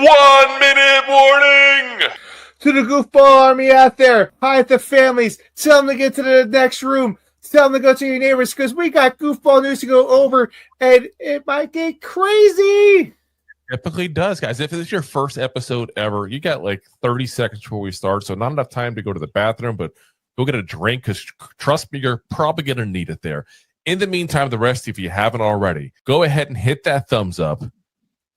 1-minute warning! To the goofball army out there, hi at the families, tell them to get to the next room, tell them to go to your neighbors, because we got goofball news to go over, and it might get crazy. Typically does, guys. If it's your first episode ever, you got like 30 seconds before we start, so not enough time to go to the bathroom, but go get a drink, because trust me, you're probably going to need it there. In the meantime, the rest, if you haven't already, go ahead and hit that thumbs up,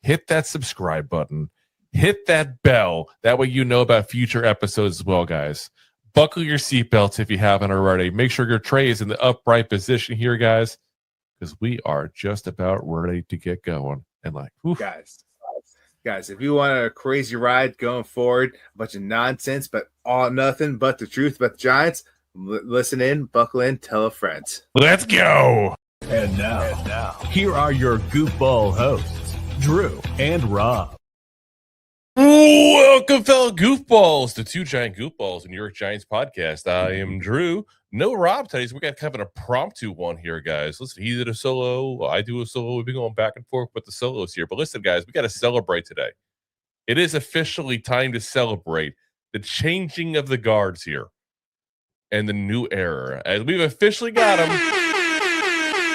hit that subscribe button, hit that bell. That way you know about future episodes as well, guys. Buckle your seatbelts if you haven't already. Make sure your tray is in the upright position here, guys, because we are just about ready to get going. And like, whew. Guys, if you want a crazy ride going forward, a bunch of nonsense, but all nothing but the truth about the Giants, listen in, buckle in, tell a friend. Let's go. And now, here are your goofball hosts, Drew and Rob. Welcome, fellow goofballs, to Two Giant Goofballs, a New York Giants podcast. I am Drew. No Rob today, so we got kind of an impromptu one here, guys. Listen, he did a solo, I do a solo. We've been going back and forth with the solos here. But listen, guys, we got to celebrate today. It is officially time to celebrate the changing of the guards here and the new era. As we've officially got him.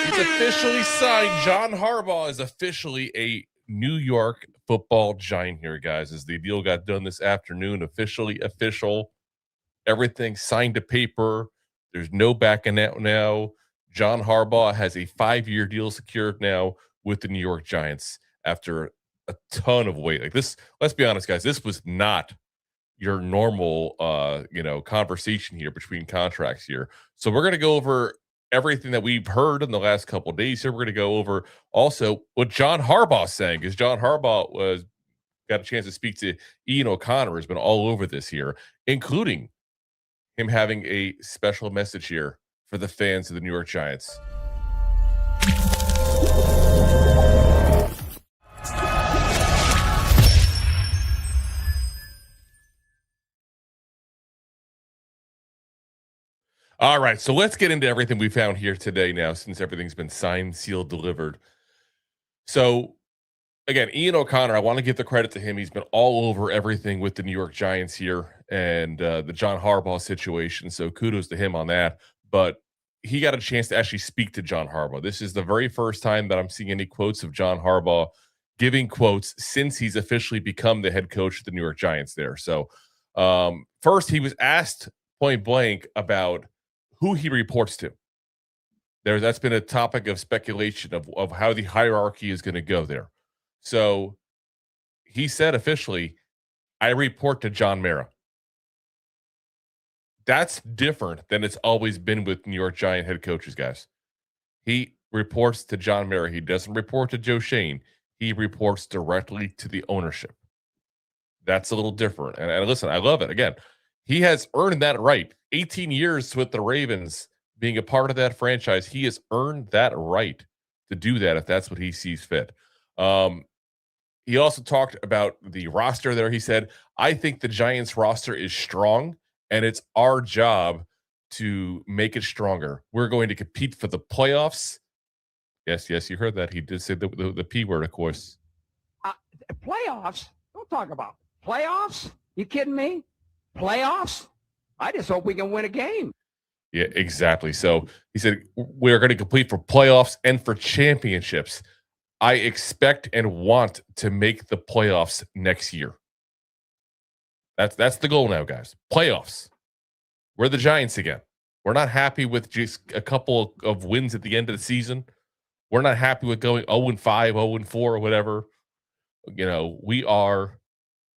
He's officially signed. John Harbaugh is officially a New York football Giant here, guys, as the deal got done this afternoon. Officially official. Everything signed to paper. There's no backing out now. John Harbaugh has a 5-year deal secured now with the New York Giants after a ton of wait. Like this, let's be honest, guys, this was not your normal conversation here between contracts here. So we're going to go over everything that we've heard in the last couple of days here. We're going to go over also what John Harbaugh is saying, because John Harbaugh got a chance to speak to Ian O'Connor, has been all over this here, including him having a special message here for the fans of the New York Giants. All right, so let's get into everything we found here today now, since everything's been signed, sealed, delivered. So, again, Ian O'Connor, I want to give the credit to him. He's been all over everything with the New York Giants here and the John Harbaugh situation, so kudos to him on that. But he got a chance to actually speak to John Harbaugh. This is the very first time that I'm seeing any quotes of John Harbaugh giving quotes since he's officially become the head coach of the New York Giants there. So, first, he was asked point blank about who he reports to. That's been a topic of speculation of how the hierarchy is going to go there. So he said officially, I report to John Mara. That's different than it's always been with New York Giant head coaches, guys. He reports to John Mara. He doesn't report to Joe Schoen. He reports directly to the ownership. That's a little different. And listen, I love it. Again, he has earned that right. 18 years with the Ravens, being a part of that franchise, he has earned that right to do that if that's what he sees fit. He also talked about the roster there. He said, I think the Giants roster is strong, and it's our job to make it stronger. We're going to compete for the playoffs. Yes, you heard that. He did say the P word, of course. Playoffs? Don't talk about playoffs. You kidding me? Playoffs? I just hope we can win a game. Yeah, exactly. So he said, we're going to compete for playoffs and for championships. I expect and want to make the playoffs next year. That's the goal now, guys. Playoffs. We're the Giants again. We're not happy with just a couple of wins at the end of the season. We're not happy with going 0-5, 0-4, or whatever. We are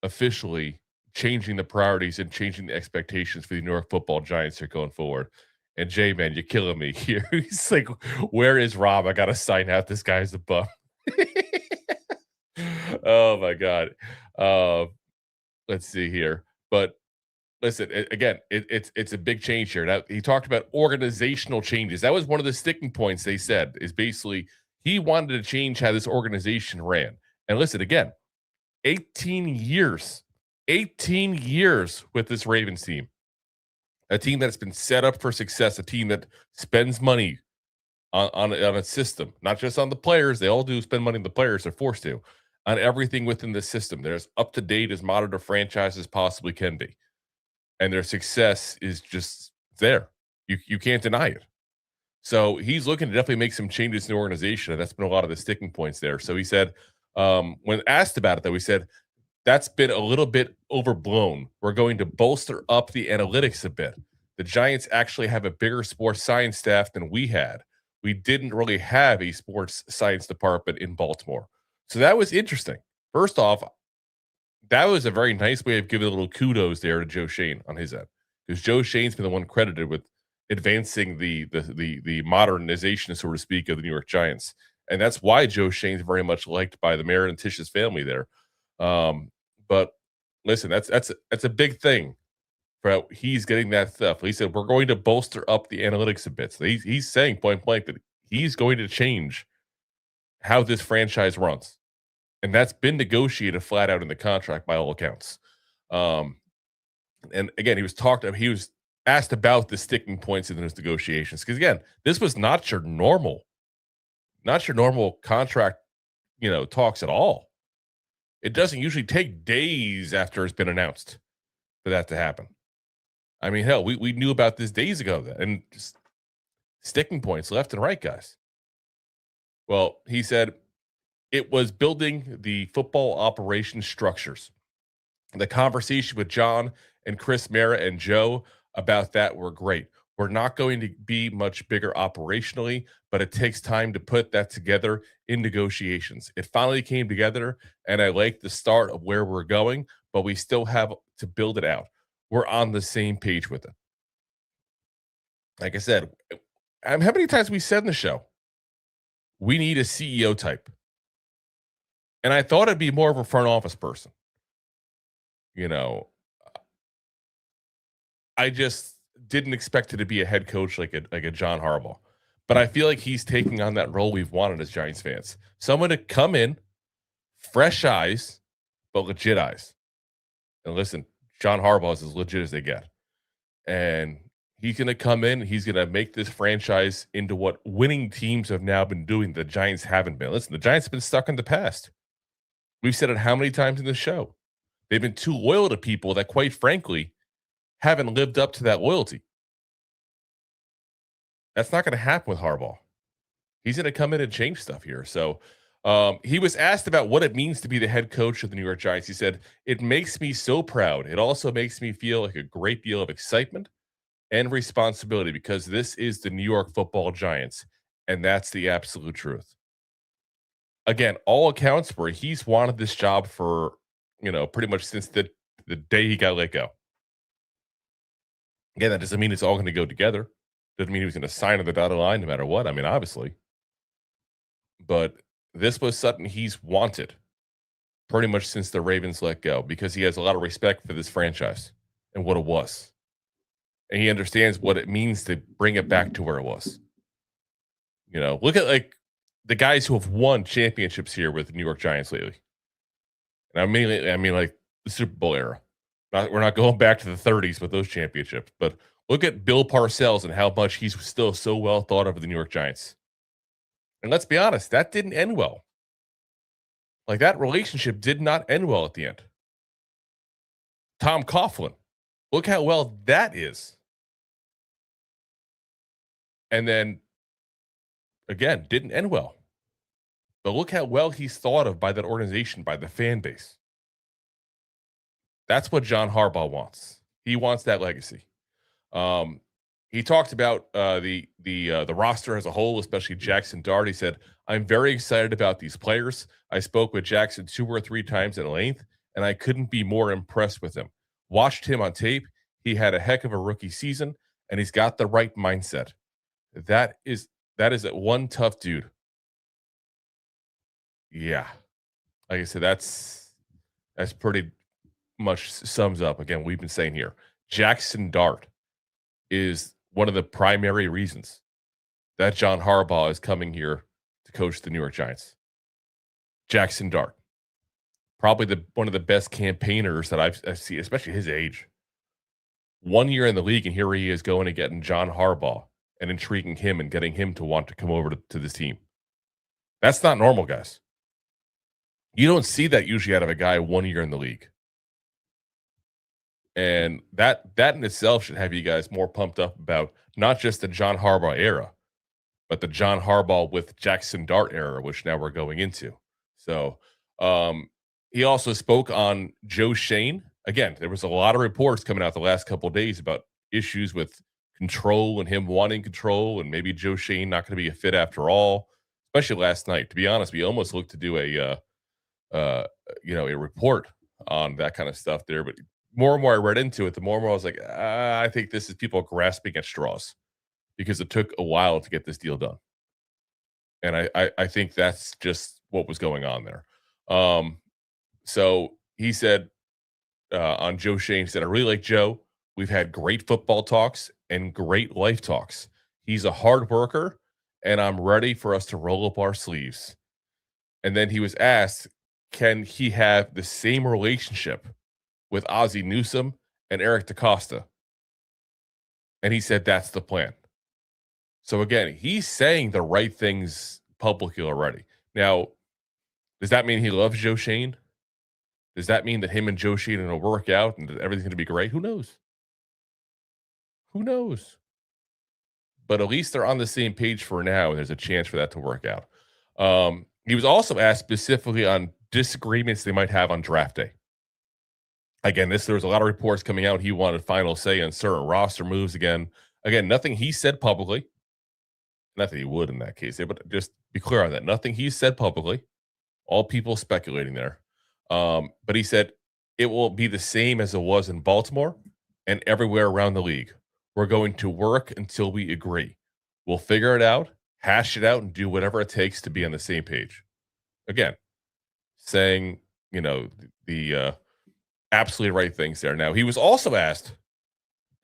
officially changing the priorities and changing the expectations for the New York football Giants here going forward. And Jay, man, you're killing me here. He's like, where is Rob? I got to sign out. This guy's a bum. Oh, my God. Let's see here. But listen, again, it's a big change here. Now, he talked about organizational changes. That was one of the sticking points they said, is basically he wanted to change how this organization ran. And listen, again, 18 years with this Ravens team, a team that's been set up for success, a team that spends money on a system, not just on the players. They all do spend money on the players. They're forced to. on everything within the system. They're as up to date as modern a franchise as possibly can be. And their success is just there. You can't deny it. So he's looking to definitely make some changes in the organization, and that's been a lot of the sticking points there. So he said, when asked about it, though, he said, that's been a little bit overblown. We're going to bolster up the analytics a bit. The Giants actually have a bigger sports science staff than we had. We didn't really have a sports science department in Baltimore. So that was interesting. First off, that was a very nice way of giving a little kudos there to Joe Schoen on his end, because Joe Schoen's been the one credited with advancing the modernization, so to speak, of the New York Giants, and that's why Joe Schoen's very much liked by the mayor and Tish's family there. But listen, that's a big thing. For he's getting that stuff. He said we're going to bolster up the analytics a bit. So he's saying point blank that he's going to change how this franchise runs. And that's been negotiated flat out in the contract by all accounts. And again, he was asked about the sticking points in those negotiations. Because again, this was not your normal contract, talks at all. It doesn't usually take days after it's been announced for that to happen. I mean, hell, we knew about this days ago, and just sticking points left and right, guys. Well, he said it was building the football operations structures. The conversation with John and Chris Mara and Joe about that were great. We're not going to be much bigger operationally, but it takes time to put that together in negotiations. It finally came together, and I like the start of where we're going, but we still have to build it out. We're on the same page with it. Like I said, how many times we said in the show, we need a CEO type. And I thought it'd be more of a front office person. I just didn't expect it to be a head coach like a John Harbaugh. But I feel like he's taking on that role we've wanted as Giants fans. Someone to come in, fresh eyes, but legit eyes. And listen, John Harbaugh is as legit as they get. And he's going to come in. He's going to make this franchise into what winning teams have now been doing. The Giants haven't been. Listen, the Giants have been stuck in the past. We've said it how many times in the show? They've been too loyal to people that, quite frankly, haven't lived up to that loyalty. That's not going to happen with Harbaugh. He's going to come in and change stuff here. So he was asked about what it means to be the head coach of the New York Giants. He said, it makes me so proud. It also makes me feel like a great deal of excitement and responsibility because this is the New York Football Giants, and that's the absolute truth. Again, all accounts were he's wanted this job for, pretty much since the day he got let go. Again, that doesn't mean it's all going to go together. Doesn't mean he was going to sign on the dotted line no matter what. I mean, obviously. But this was something he's wanted pretty much since the Ravens let go because he has a lot of respect for this franchise and what it was. And he understands what it means to bring it back to where it was. Look at the guys who have won championships here with the New York Giants lately. And I mean like the Super Bowl era. We're not going back to the 30s with those championships, but look at Bill Parcells and how much he's still so well thought of the New York Giants. And let's be honest, that didn't end well. That relationship did not end well at the end. Tom Coughlin, look how well that is. And then, again, didn't end well. But look how well he's thought of by that organization, by the fan base. That's what John Harbaugh wants. He wants that legacy. He talked about the roster as a whole, especially Jackson Dart. He said, I'm very excited about these players. I spoke with Jackson 2 or 3 times at length, and I couldn't be more impressed with him. Watched him on tape. He had a heck of a rookie season, and he's got the right mindset. That is one tough dude. Yeah. Like I said, that's pretty much sums up, again, we've been saying here. Jackson Dart is one of the primary reasons that John Harbaugh is coming here to coach the New York Giants. Jackson Dart. Probably one of the best campaigners that I've seen, especially his age. 1 year in the league, and here he is going and getting John Harbaugh and intriguing him and getting him to want to come over to this team. That's not normal, guys. You don't see that usually out of a guy 1 year in the league. And that in itself should have you guys more pumped up about not just the John Harbaugh era, but the John Harbaugh with Jackson Dart era, which now we're going into. So he also spoke on Joe Schoen. Again, there was a lot of reports coming out the last couple of days about issues with control and him wanting control, and maybe Joe Schoen not going to be a fit after all. Especially last night, to be honest, we almost looked to do a report on that kind of stuff there. But more and more I read into it, the more and more I was like, I think this is people grasping at straws because it took a while to get this deal done. And I think that's just what was going on there. So he said on Joe Schoen, he said, I really like Joe. We've had great football talks and great life talks. He's a hard worker, and I'm ready for us to roll up our sleeves. And then he was asked, can he have the same relationship with Ozzie Newsome and Eric DaCosta? And he said, that's the plan. So again, he's saying the right things publicly already. Now, does that mean he loves Joe Schoen? Does that mean that him and Joe Schoen are going to work out and that everything's going to be great? Who knows? Who knows? But at least they're on the same page for now, and there's a chance for that to work out. He was also asked specifically on disagreements they might have on draft day. Again, there was a lot of reports coming out. He wanted final say on certain roster moves again. Again, nothing he said publicly. Not that he would in that case, but just be clear on that. Nothing he said publicly. All people speculating there. But he said it will be the same as it was in Baltimore and everywhere around the league. We're going to work until we agree. We'll figure it out, hash it out, and do whatever it takes to be on the same page. Again, saying, the absolutely right things there. Now, he was also asked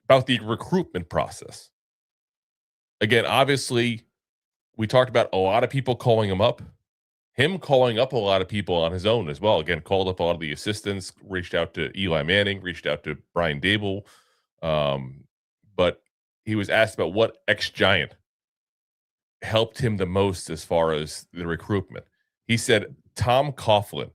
about the recruitment process. Again, obviously, we talked about a lot of people calling him up. Him calling up a lot of people on his own as well. Again, called up a lot of the assistants, reached out to Eli Manning, reached out to Brian Dable. But he was asked about what ex-Giant helped him the most as far as the recruitment. He said, Tom Coughlin.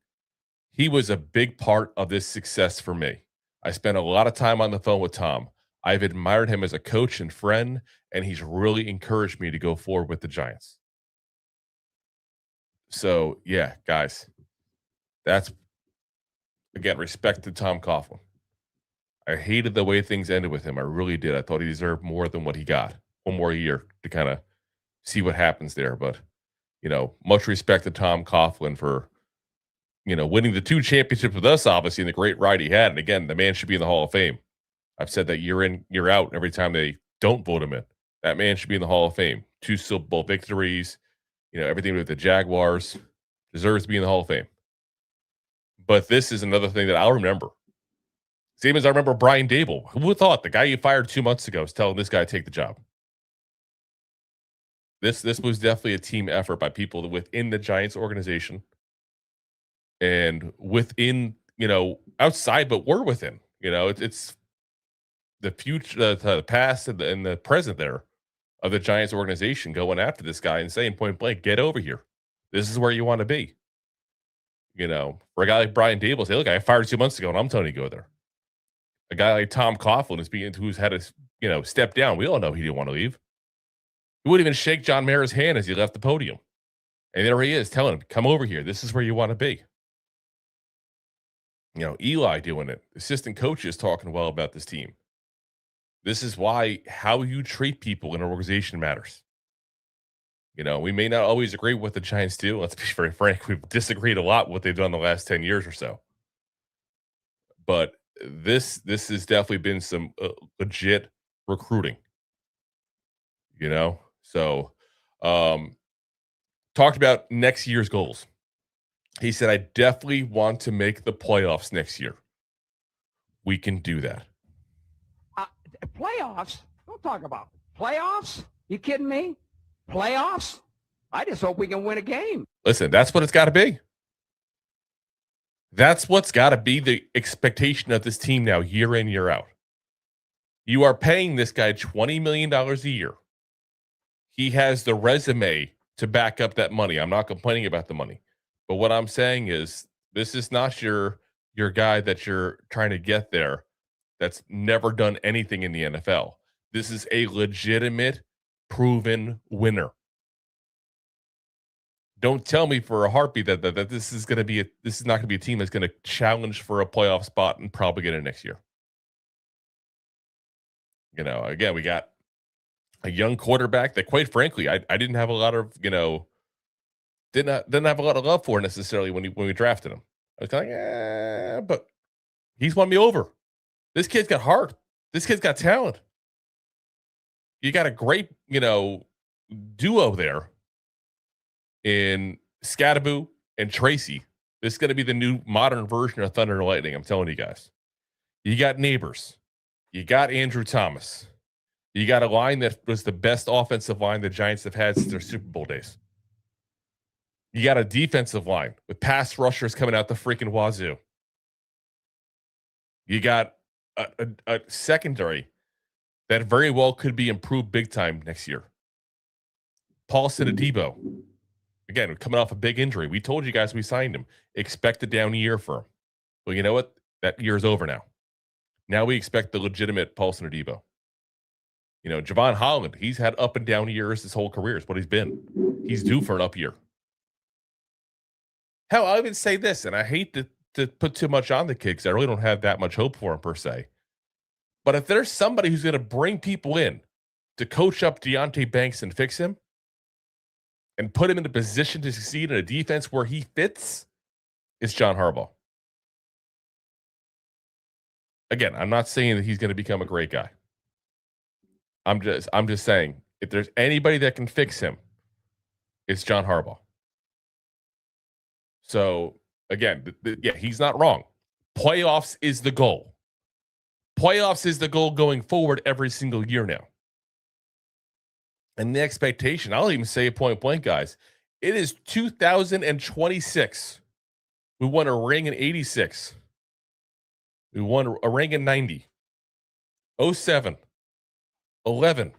He was a big part of this success for me. I spent a lot of time on the phone with Tom. I've admired him as a coach and friend, and he's really encouraged me to go forward with the Giants. So, yeah, guys, that's, again, respect to Tom Coughlin. I hated the way things ended with him. I really did. I thought he deserved more than what he got. One more year to kind of see what happens there. But, much respect to Tom Coughlin for, winning the 2 championships with us, obviously, and the great ride he had. And again, the man should be in the Hall of Fame. I've said that year in, year out, every time they don't vote him in. That man should be in the Hall of Fame. 2 Super Bowl victories, everything with the Jaguars, deserves to be in the Hall of Fame. But this is another thing that I'll remember. Same as I remember Brian Dable. Who would have thought the guy you fired 2 months ago is telling this guy to take the job? This was definitely a team effort by people within the Giants organization and within, outside, but we're within. It's the future, the past, and the present there of the Giants organization going after this guy and saying point blank, get over here. This is where you want to be. For a guy like Brian Dable, say, look, I fired 2 months ago, and I'm telling you to go there. A guy like Tom Coughlin who's had to, step down. We all know he didn't want to leave. He wouldn't even shake John Mara's hand as he left the podium. And there he is telling him, come over here. This is where you want to be. Eli doing it. Assistant coaches talking well about this team. This is why how you treat people in an organization matters. We may not always agree with what the Giants do. Let's be very frank. We've disagreed a lot with what they've done the last 10 years or so. But this has definitely been some legit recruiting. So talked about next year's goals. He said, I definitely want to make the playoffs next year. We can do that. Playoffs? Don't talk about playoffs. You kidding me? Playoffs? I just hope we can win a game. Listen, that's what it's got to be. That's what's got to be the expectation of this team now, year in, year out. You are paying this guy $20 million a year. He has the resume to back up that money. I'm not complaining about the money. But what I'm saying is this is not your guy that you're trying to get there that's never done anything in the NFL. This is a legitimate, proven winner. Don't tell me for a heartbeat that this is going to be this is not going to be a team that's going to challenge for a playoff spot and probably get it next year. Again, we got a young quarterback that, quite frankly, I didn't have a lot of didn't have a lot of love for necessarily when we drafted him. I was kind of like, but he's won me over. This kid's got heart. This kid's got talent. You got a great, duo there in Scadaboo and Tracy. This is going to be the new modern version of Thunder and Lightning. I'm telling you guys. You got Neighbors. You got Andrew Thomas. You got a line that was the best offensive line the Giants have had since their Super Bowl days. You got a defensive line with pass rushers coming out the freaking wazoo. You got a secondary that very well could be improved big time next year. Paulson Adebo, again, coming off a big injury. We told you guys we signed him. Expect a down year for him. Well, you know what? That year is over now. Now we expect the legitimate Paulson Adebo. Javon Holland, he's had up and down years his whole career is what he's been. He's due for an up year. Hell, I'll even say this, and I hate to put too much on the kid because I really don't have that much hope for him per se. But if there's somebody who's going to bring people in to coach up Deonte Banks and fix him and put him in a position to succeed in a defense where he fits, it's John Harbaugh. Again, I'm not saying that he's going to become a great guy. I'm just saying if there's anybody that can fix him, it's John Harbaugh. So again, he's not wrong. Playoffs is the goal. Playoffs is the goal going forward every single year now. And the expectation, I'll even say it point blank, guys. It is 2026. We won a ring in 86. We won a ring in 90. 07. 11.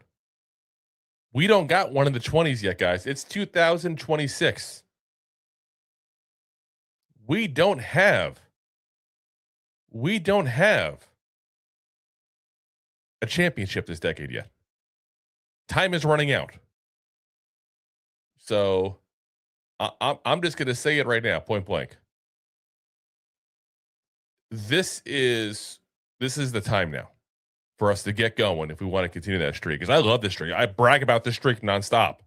We don't got one in the 20s yet, guys. It's 2026. We don't have a championship this decade yet. Time is running out. So I'm just going to say it right now, point blank. This is the time now for us to get going if we want to continue that streak. Because I love this streak. I brag about this streak nonstop.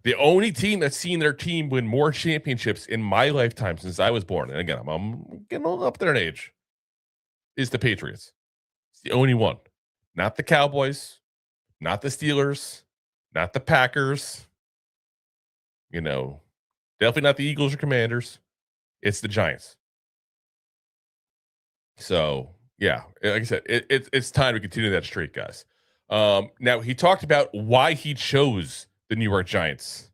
The only team that's seen their team win more championships in my lifetime since I was born, and again, I'm getting a little up there in age, is the Patriots. It's the only one. Not the Cowboys, not the Steelers, not the Packers, definitely not the Eagles or Commanders. It's the Giants. So, yeah, like I said, it's time to continue that streak, guys. Now, he talked about why he chose the New York Giants.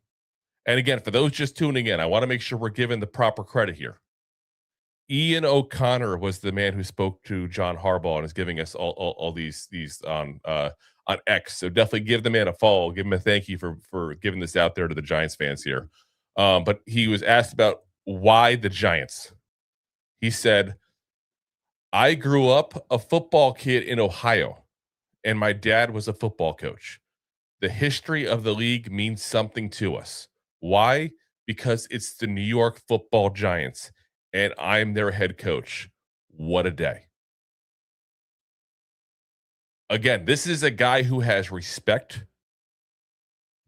And again, for those just tuning in, I want to make sure we're giving the proper credit here. Ian O'Connor was the man who spoke to John Harbaugh and is giving us all these on X. So definitely give the man a follow. Give him a thank you for giving this out there to the Giants fans here. But he was asked about why the Giants. He said, I grew up a football kid in Ohio, and my dad was a football coach. The history of the league means something to us. Why? Because it's the New York Football Giants, and I'm their head coach. What a day. Again, this is a guy who has respect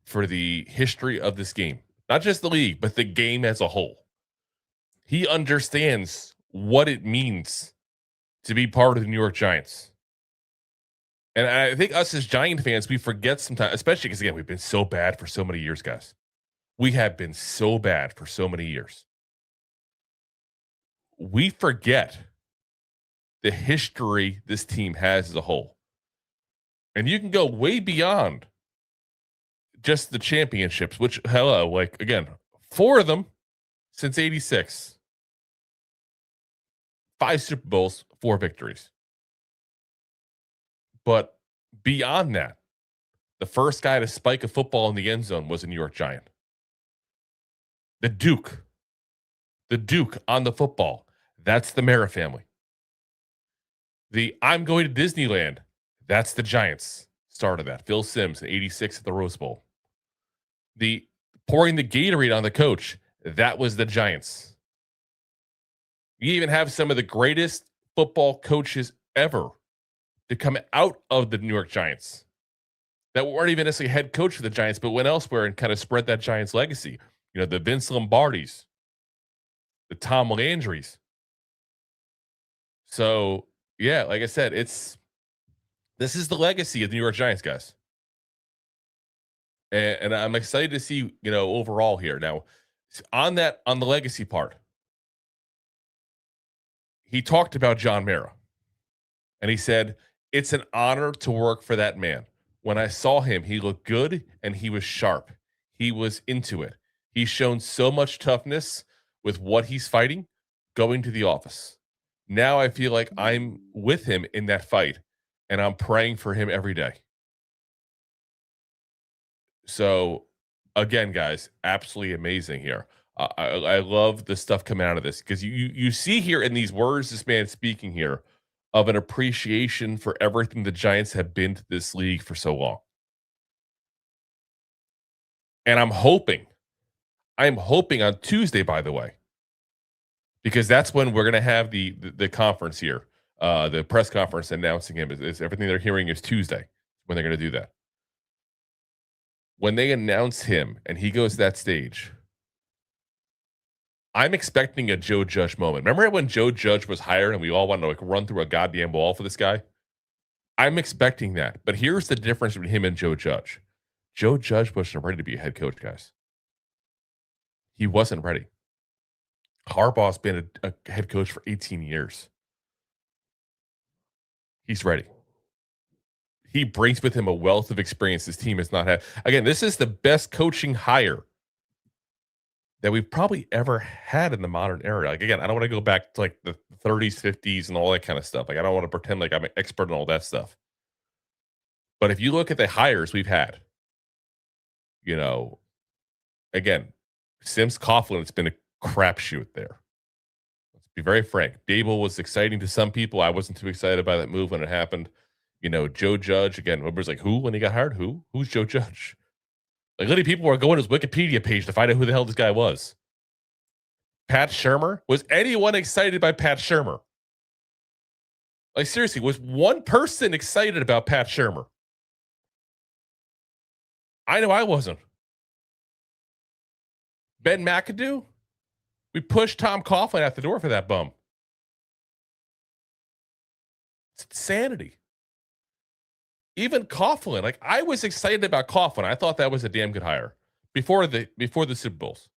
for the history of this game. Not just the league, but the game as a whole. He understands what it means to be part of the New York Giants. And I think us as Giant fans, we forget sometimes, especially because, again, we've been so bad for so many years, guys. We have been so bad for so many years. We forget the history this team has as a whole. And you can go way beyond just the championships, which, again, 4 of them since 86. 5 Super Bowls, 4 victories. But beyond that, the first guy to spike a football in the end zone was a New York Giant. The Duke The Duke on the football, that's the Mara family. The I'm going to Disneyland, that's the Giants. Started that. Phil Simms in 86 at the Rose Bowl. The pouring the Gatorade on the coach, that was the Giants. You even have some of the greatest football coaches ever to come out of the New York Giants that weren't even necessarily head coach for the Giants, but went elsewhere and kind of spread that Giants legacy. You know, the Vince Lombardis, the Tom Landrys. So, yeah, like I said, this is the legacy of the New York Giants, guys. And I'm excited to see, you know, overall here. Now, on the legacy part, he talked about John Mara. And he said, it's an honor to work for that man. When I saw him, he looked good and he was sharp. He was into it. He's shown so much toughness with what he's fighting going to the office. Now I feel like I'm with him in that fight and I'm praying for him every day. So, again, guys, absolutely amazing here. I love the stuff coming out of this because you see here in these words this man speaking here of an appreciation for everything the Giants have been to this league for so long. And I'm hoping on Tuesday, by the way, because that's when we're going to have the conference here, the press conference announcing him. Is everything they're hearing is Tuesday when they're going to do that. When they announce him and he goes to that stage, I'm expecting a Joe Judge moment. Remember when Joe Judge was hired and we all wanted to like run through a goddamn wall for this guy? I'm expecting that. But here's the difference between him and Joe Judge. Joe Judge wasn't ready to be a head coach, guys. He wasn't ready. Harbaugh's been a head coach for 18 years. He's ready. He brings with him a wealth of experience this team has not had. Again, this is the best coaching hire that we've probably ever had in the modern era. Like, again, I don't want to go back to like the 30s, 50s, and all that kind of stuff. Like, I don't want to pretend like I'm an expert in all that stuff. But if you look at the hires we've had, you know, again, Sims Coughlin, it's been a crapshoot there. Let's be very frank. Dable was exciting to some people. I wasn't too excited by that move when it happened. You know, Joe Judge, again, everybody's like, who when he got hired? Who? Who's Joe Judge? Like, literally, people were going to his Wikipedia page to find out who the hell this guy was. Pat Shurmur? Was anyone excited by Pat Shurmur? Like, seriously, was one person excited about Pat Shurmur? I know I wasn't. Ben McAdoo? We pushed Tom Coughlin out the door for that bum. It's insanity. Even Coughlin, like I was excited about Coughlin. I thought that was a damn good hire before the Super Bowls.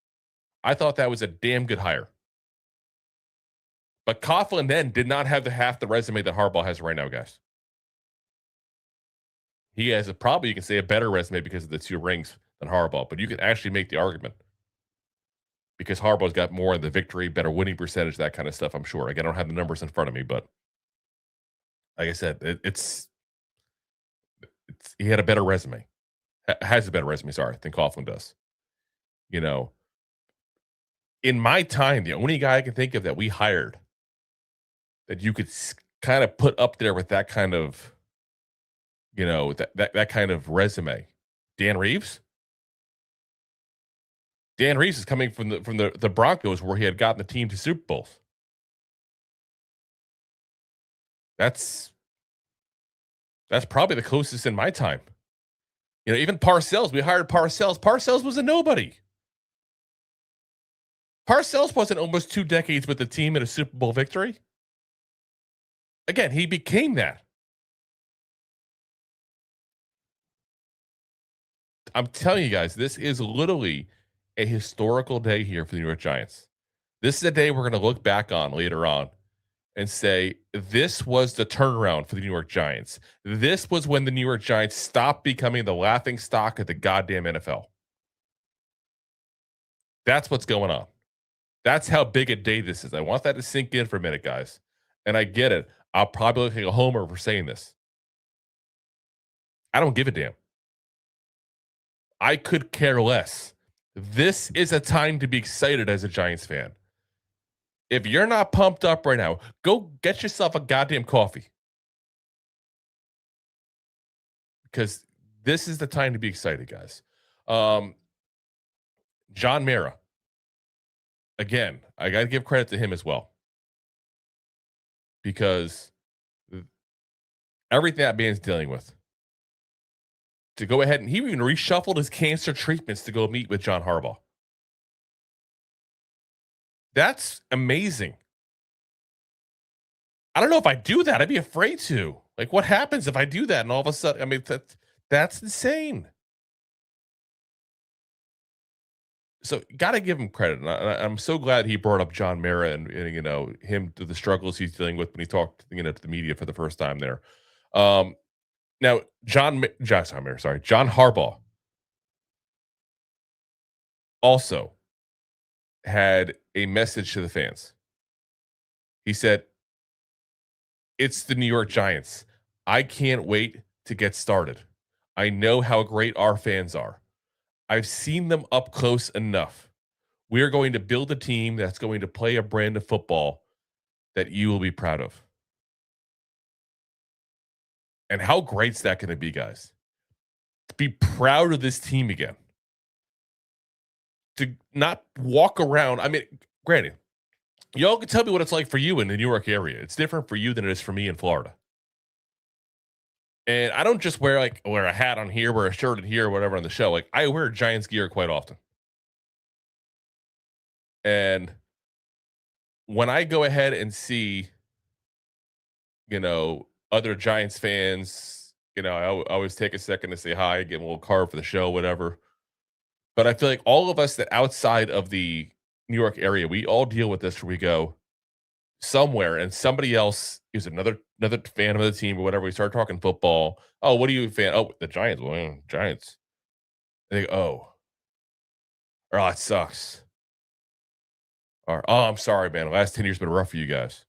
I thought that was a damn good hire. But Coughlin then did not have half the resume that Harbaugh has right now, guys. He has probably, you can say, a better resume because of the 2 rings than Harbaugh, but you can actually make the argument because Harbaugh's got more of the victory, better winning percentage, that kind of stuff, I'm sure. Again, I don't have the numbers in front of me, but like I said, it's he had a better resume. Has a better resume, sorry, than Coughlin does. You know, in my time, the only guy I can think of that we hired that you could kind of put up there with that kind of, you know, that kind of resume, Dan Reeves. Dan Reeves is coming from the Broncos where he had gotten the team to Super Bowls. That's probably the closest in my time. You know, even Parcells, we hired Parcells. Parcells was a nobody. Parcells wasn't almost 2 decades with the team in a Super Bowl victory. Again, he became that. I'm telling you guys, this is literally a historical day here for the New York Giants. This is a day we're going to look back on later on and say, this was the turnaround for the New York Giants. This was when the New York Giants stopped becoming the laughing stock of the goddamn NFL. That's what's going on. That's how big a day this is. I want that to sink in for a minute, guys. And I get it. I'll probably look like a homer for saying this. I don't give a damn. I could care less. This is a time to be excited as a Giants fan. If you're not pumped up right now, go get yourself a goddamn coffee. Because this is the time to be excited, guys. John Mara. Again, I got to give credit to him as well. Because everything that man's dealing with. To go ahead and he even reshuffled his cancer treatments to go meet with John Harbaugh. That's amazing. I don't know if I do that. I'd be afraid to. Like, what happens if I do that and all of a sudden, I mean, that's insane. So, got to give him credit. And I'm so glad he brought up John Mara and you know, him to the struggles he's dealing with when he talked, you know, to the media for the first time there. Now, John Harbaugh also had a message to the fans. He said, "It's the New York Giants. I can't wait to get started. I know how great our fans are. I've seen them up close enough. We are going to build a team that's going to play a brand of football that you will be proud of." And how great's that going to be, guys? To be proud of this team again. To not walk around. I mean, granted, y'all can tell me what it's like for you in the New York area. It's different for you than it is for me in Florida. And I don't just wear a hat on here, wear a shirt in here, or whatever on the show. Like, I wear Giants gear quite often. And when I go ahead and see, you know, other Giants fans, you know, I always take a second to say hi, give them a little card for the show, whatever. But I feel like all of us that outside of the New York area, we all deal with this where we go somewhere and somebody else is another fan of the team or whatever. We start talking football. Oh, what are you a fan? Oh, the Giants. Well, Giants. And they go, oh, it sucks. Or, oh, I'm sorry, man. The last 10 years been rough for you guys.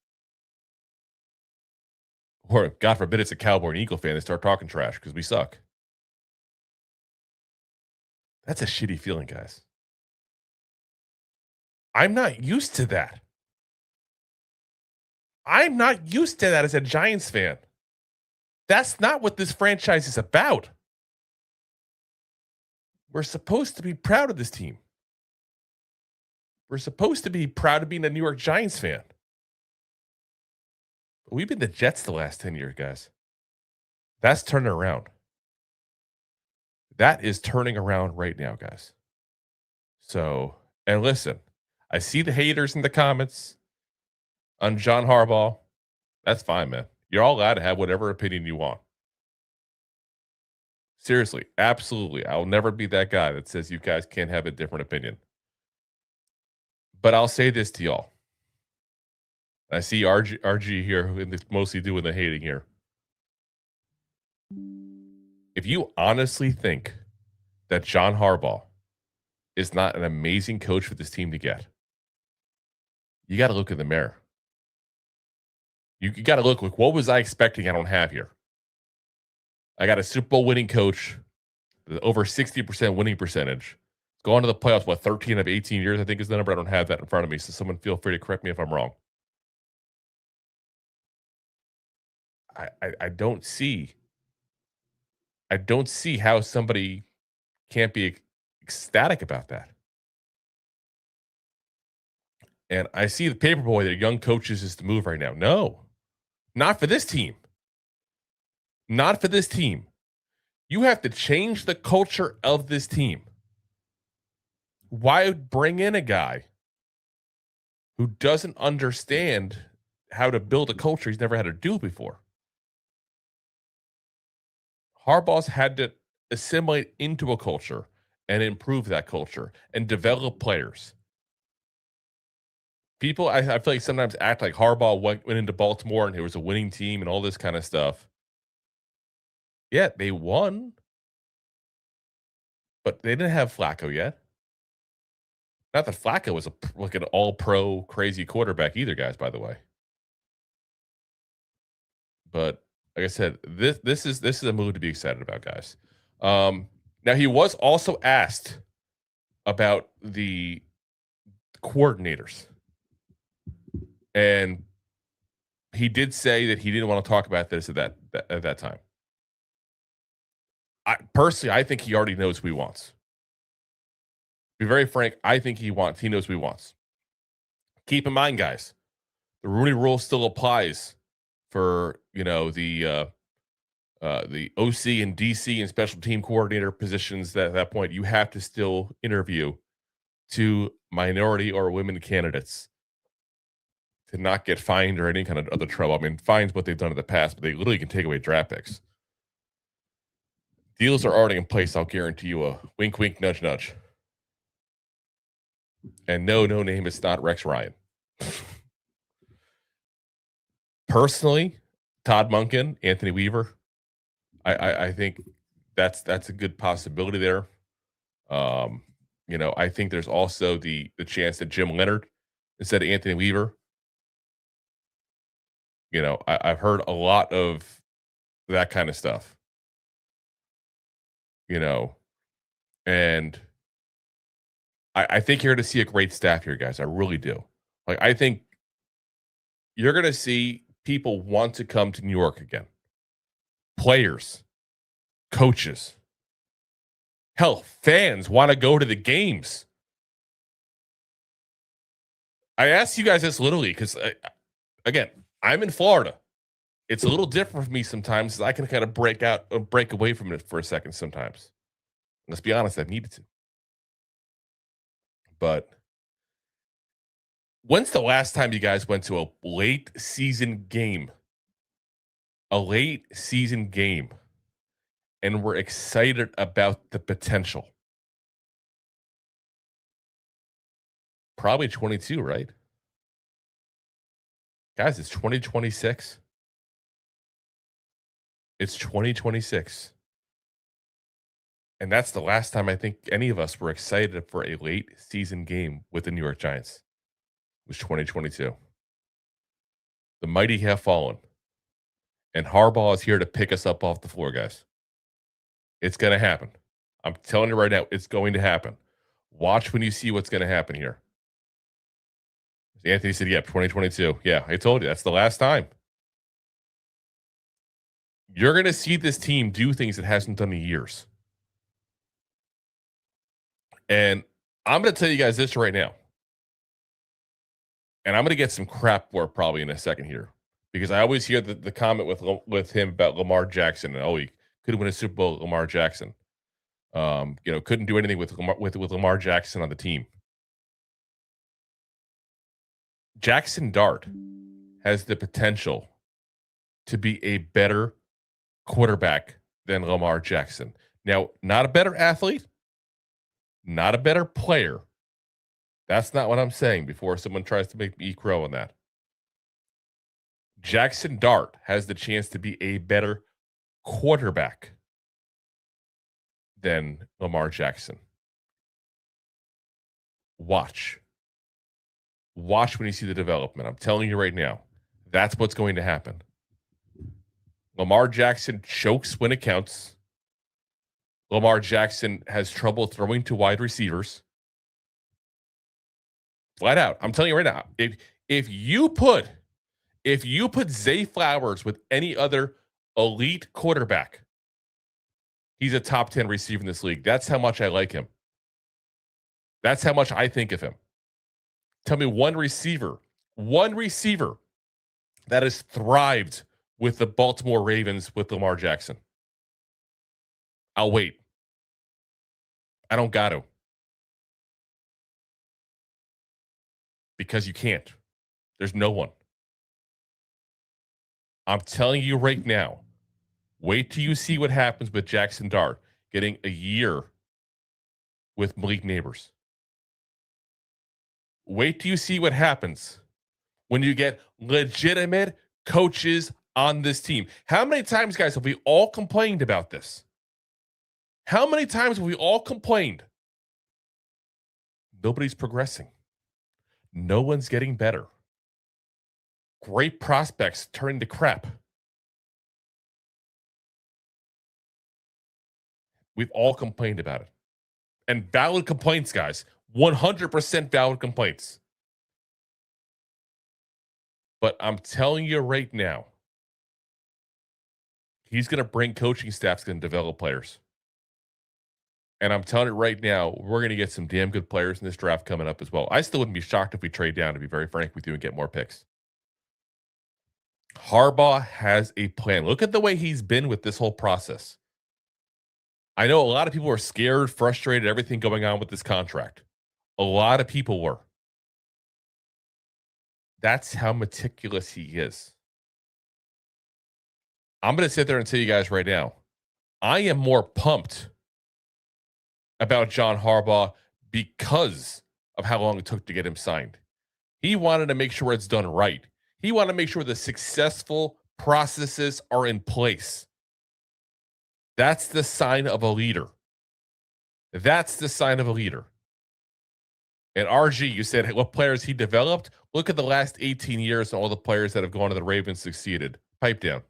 Or, God forbid, it's a Cowboy and Eagle fan. They start talking trash because we suck. That's a shitty feeling, guys. I'm not used to that. I'm not used to that as a Giants fan. That's not what this franchise is about. We're supposed to be proud of this team. We're supposed to be proud of being a New York Giants fan. But we've been the Jets the last 10 years, guys. That's turning around. That is turning around right now, guys. So, and listen, I see the haters in the comments on John Harbaugh. That's fine, man. You're all allowed to have whatever opinion you want. Seriously, absolutely. I'll never be that guy that says you guys can't have a different opinion. But I'll say this to y'all. I see RG here, who is mostly doing the hating here. If you honestly think that John Harbaugh is not an amazing coach for this team to get, you got to look in the mirror. You got to look like, what was I expecting I don't have here? I got a Super Bowl winning coach, over 60% winning percentage. Going to the playoffs, 13 of 18 years, I think is the number. I don't have that in front of me, so someone feel free to correct me if I'm wrong. I don't see how somebody can't be ecstatic about that. And I see the paperboy that young coaches is the move right now. No, not for this team. Not for this team. You have to change the culture of this team. Why bring in a guy who doesn't understand how to build a culture he's never had to do before? Harbaugh's had to assimilate into a culture and improve that culture and develop players. People, I feel like sometimes act like Harbaugh went into Baltimore and it was a winning team and all this kind of stuff. Yeah, they won, but they didn't have Flacco yet. Not that Flacco was an all-pro crazy quarterback either, guys, by the way. But like I said, this is a move to be excited about, guys. Now, he was also asked about the coordinators. And he did say that he didn't want to talk about this at that time. I think he already knows who he wants. To be very frank, I think he knows who he wants. Keep in mind, guys, the Rooney Rule still applies for, the OC and DC and special team coordinator positions. At that point, you have to still interview 2 minority or women candidates to not get fined or any kind of other trouble. I mean, fines what they've done in the past, but they literally can take away draft picks. Deals are already in place. I'll guarantee you a wink, wink, nudge, nudge. And no name is not Rex Ryan. Personally, Todd Monken, Anthony Weaver, I think that's a good possibility there. I think there's also the chance that Jim Leonard instead of Anthony Weaver. I've heard a lot of that kind of stuff. And I think you're going to see a great staff here, guys. I really do. I think you're going to see people want to come to New York again. Players, coaches, hell, fans want to go to the games. I asked you guys this literally because, again, I'm in Florida. It's a little different for me sometimes. I can kind of break away from it for a second sometimes. Let's be honest, I've needed to. But when's the last time you guys went to a late season game? A late season game. And were excited about the potential? Probably 22, right? Guys, it's 2026. It's 2026. And that's the last time I think any of us were excited for a late season game with the New York Giants. It was 2022. The mighty have fallen. And Harbaugh is here to pick us up off the floor, guys. It's going to happen. I'm telling you right now, it's going to happen. Watch when you see what's going to happen here. Anthony said, 2022. Yeah, I told you, that's the last time. You're going to see this team do things it hasn't done in years. And I'm going to tell you guys this right now. And I'm going to get some crap for it probably in a second here. Because I always hear the comment with him about Lamar Jackson. And, he could win a Super Bowl with Lamar Jackson. Couldn't do anything with Lamar Jackson on the team. Jackson Dart has the potential to be a better quarterback than Lamar Jackson. Now, not a better athlete, not a better player. That's not what I'm saying before someone tries to make me crow on that. Jackson Dart has the chance to be a better quarterback than Lamar Jackson. Watch when you see the development. I'm telling you right now, that's what's going to happen. Lamar Jackson chokes when it counts. Lamar Jackson has trouble throwing to wide receivers. Flat out. I'm telling you right now, if you put Zay Flowers with any other elite quarterback, he's a top 10 receiver in this league. That's how much I like him. That's how much I think of him. Tell me one receiver that has thrived with the Baltimore Ravens with Lamar Jackson. I'll wait. I don't got to. Because you can't. There's no one. I'm telling you right now, wait till you see what happens with Jackson Dart getting a year with Malik Neighbors. Wait till you see what happens when you get legitimate coaches on this team. How many times, guys, have we all complained about this? How many times have we all complained? Nobody's progressing. No one's getting better. Great prospects turn to crap. We've all complained about it. And valid complaints, guys. 100% valid complaints. But I'm telling you right now, he's going to bring coaching staffs going to develop players. And I'm telling you right now, we're going to get some damn good players in this draft coming up as well. I still wouldn't be shocked if we trade down, to be very frank with you, and get more picks. Harbaugh has a plan. Look at the way he's been with this whole process. I know a lot of people are scared, frustrated, everything going on with this contract. A lot of people were. That's how meticulous he is. I'm going to sit there and tell you guys right now, I am more pumped about John Harbaugh because of how long it took to get him signed. He wanted to make sure it's done right. He wanted to make sure the successful processes are in place. That's the sign of a leader. That's the sign of a leader. And RG, you said what players he developed? Look at the last 18 years and all the players that have gone to the Ravens succeeded. Pipe down.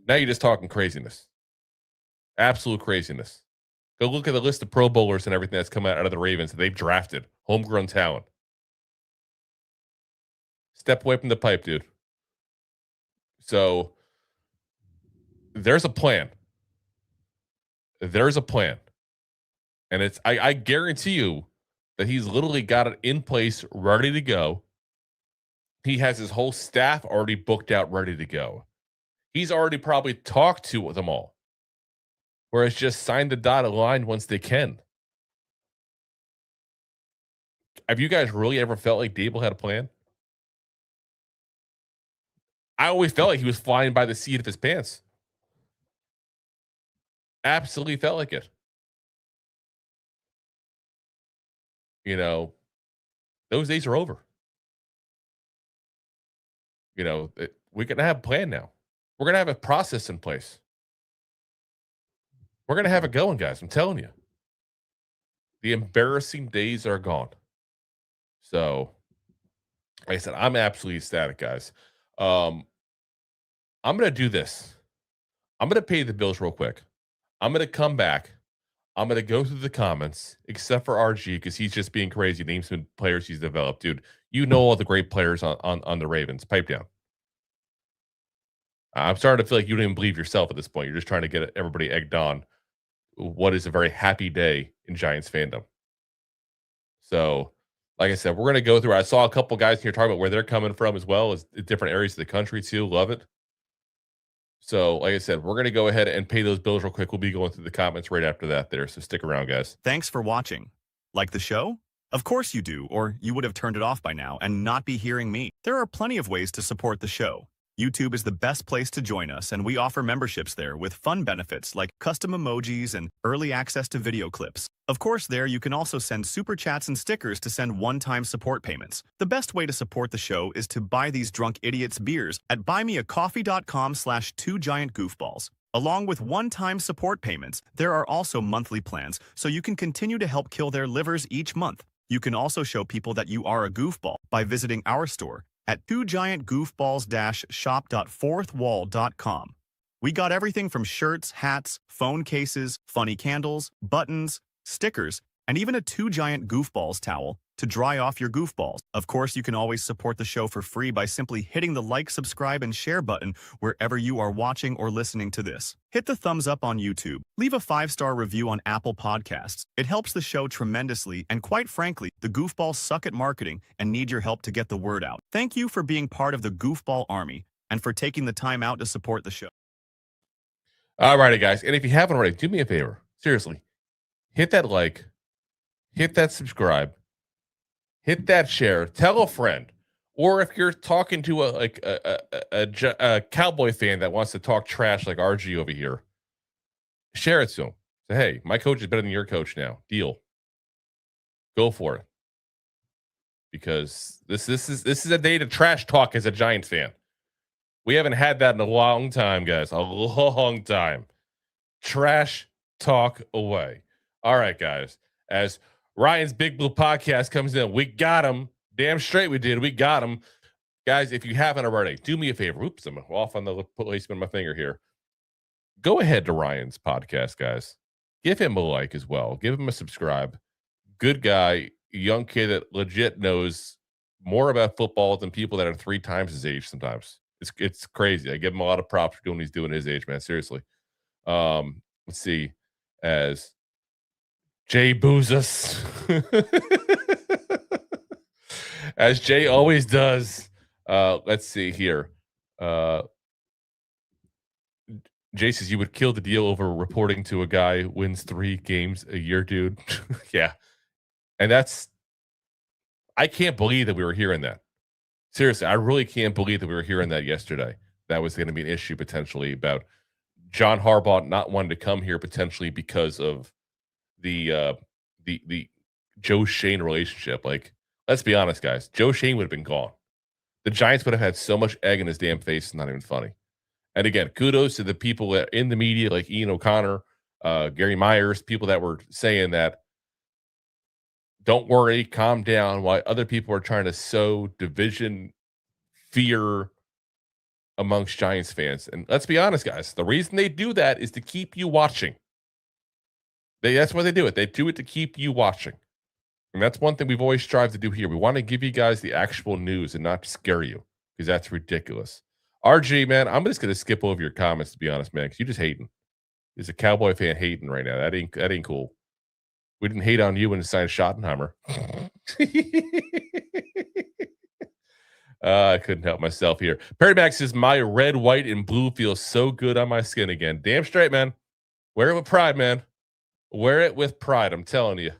Now you're just talking craziness. Absolute craziness. Go look at the list of Pro Bowlers and everything that's come out of the Ravens that they've drafted. Homegrown talent. Step away from the pipe, dude. So there's a plan. There's a plan. And it's I guarantee you that he's literally got it in place, ready to go. He has his whole staff already booked out, ready to go. He's already probably talked to them all. Whereas just sign the dotted line once they can. Have you guys really ever felt like Dable had a plan? I always felt like he was flying by the seat of his pants. Absolutely felt like it. You know, those days are over. You know, we're going to have a plan now. We're going to have a process in place. We're going to have it going, guys. I'm telling you. The embarrassing days are gone. So, like I said, I'm absolutely ecstatic, guys. I'm going to do this. I'm going to pay the bills real quick. I'm going to come back. I'm going to go through the comments, except for RG, because he's just being crazy. Name some players he's developed. Dude, you know all the great players on the Ravens. Pipe down. I'm starting to feel like you don't even believe yourself at this point. You're just trying to get everybody egged on what is a very happy day in Giants fandom. So, like I said, we're going to go through. I saw a couple guys here talking about where they're coming from as well as different areas of the country too. Love it. So, like I said, we're going to go ahead and pay those bills real quick. We'll be going through the comments right after that there. So stick around, guys. Thanks for watching. Like the show? Of course you do, or you would have turned it off by now and not be hearing me. There are plenty of ways to support the show. YouTube is the best place to join us, and we offer memberships there with fun benefits like custom emojis and early access to video clips. Of course, there you can also send super chats and stickers to send one-time support payments. The best way to support the show is to buy these drunk idiots beers at buymeacoffee.com/2giantgoofballs. Along with one-time support payments, there are also monthly plans, so you can continue to help kill their livers each month. You can also show people that you are a goofball by visiting our store at 2giantgoofballs-shop.fourthwall.com. We got everything from shirts, hats, phone cases, funny candles, buttons, stickers, and even a 2Giant Goofballs towel to dry off your goofballs. Of course, you can always support the show for free by simply hitting the like, subscribe, and share button wherever you are watching or listening to this. Hit the thumbs up on YouTube. Leave a 5-star review on Apple Podcasts. It helps the show tremendously, and quite frankly, the goofballs suck at marketing and need your help to get the word out. Thank you for being part of the Goofball Army and for taking the time out to support the show. All righty, guys. And if you haven't already, do me a favor. Seriously. Hit that like. Hit that subscribe. Hit that share. Tell a friend. Or if you're talking to a Cowboy fan that wants to talk trash like RG over here, share it to him. Say, hey, my coach is better than your coach now. Deal. Go for it. Because this is a day to trash talk as a Giants fan. We haven't had that in a long time, guys. A long time. Trash talk away. All right, guys. As Ryan's Big Blue Podcast comes in, we got him. Damn straight we did. We got him. Guys, if you haven't already, do me a favor. Oops, I'm off on the placement of my finger here. Go ahead to Ryan's podcast, guys. Give him a like as well. Give him a subscribe. Good guy, young kid that legit knows more about football than people that are 3 times his age sometimes. It's crazy. I give him a lot of props for doing what he's doing at his age, man. Seriously. Let's see. As Jay Boozas. As Jay always does. Let's see here. Jay says you would kill the deal over reporting to a guy who wins 3 games a year, dude. Yeah. And I can't believe that we were hearing that. Seriously, I really can't believe that we were hearing that yesterday. That was going to be an issue potentially about John Harbaugh not wanting to come here potentially because of the Joe Schoen relationship. Like, let's be honest, guys. Joe Schoen would have been gone. The Giants would have had so much egg in his damn face. It's not even funny. And again, kudos to the people that in the media, like Ian O'Connor, Gary Myers, people that were saying that, don't worry, calm down, while other people are trying to sow division, fear amongst Giants fans. And let's be honest, guys, the reason they do that is to keep you watching. That's why they do it. They do it to keep you watching. And that's one thing we've always strived to do here. We want to give you guys the actual news and not scare you, because that's ridiculous. RG, man, I'm just going to skip over your comments, to be honest, man, because you're just hating. There's a Cowboy fan hating right now. That ain't cool. We didn't hate on you when you signed Schottenheimer. I couldn't help myself here. Perry Max says, my red, white, and blue feels so good on my skin again. Damn straight, man. Wear it with pride, man. Wear it with pride. I'm telling you.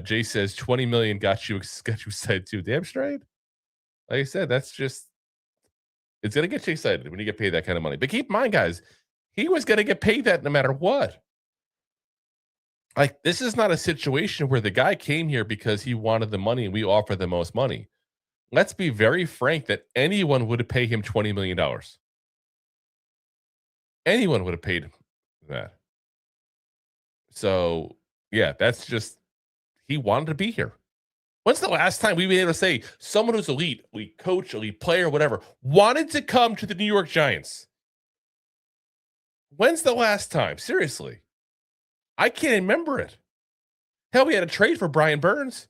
Jay says 20 million got you excited too. Damn straight. Like I said, that's just, it's going to get you excited when you get paid that kind of money. But keep in mind, guys, he was going to get paid that no matter what. Like, this is not a situation where the guy came here because he wanted the money and we offer the most money. Let's be very frank that anyone would have paid him $20 million. Anyone would have paid that. So, yeah, that's just, he wanted to be here. When's the last time we were able to say someone who's elite coach, elite player, whatever, wanted to come to the New York Giants? When's the last time? Seriously. I can't remember it. Hell, we had a trade for Brian Burns.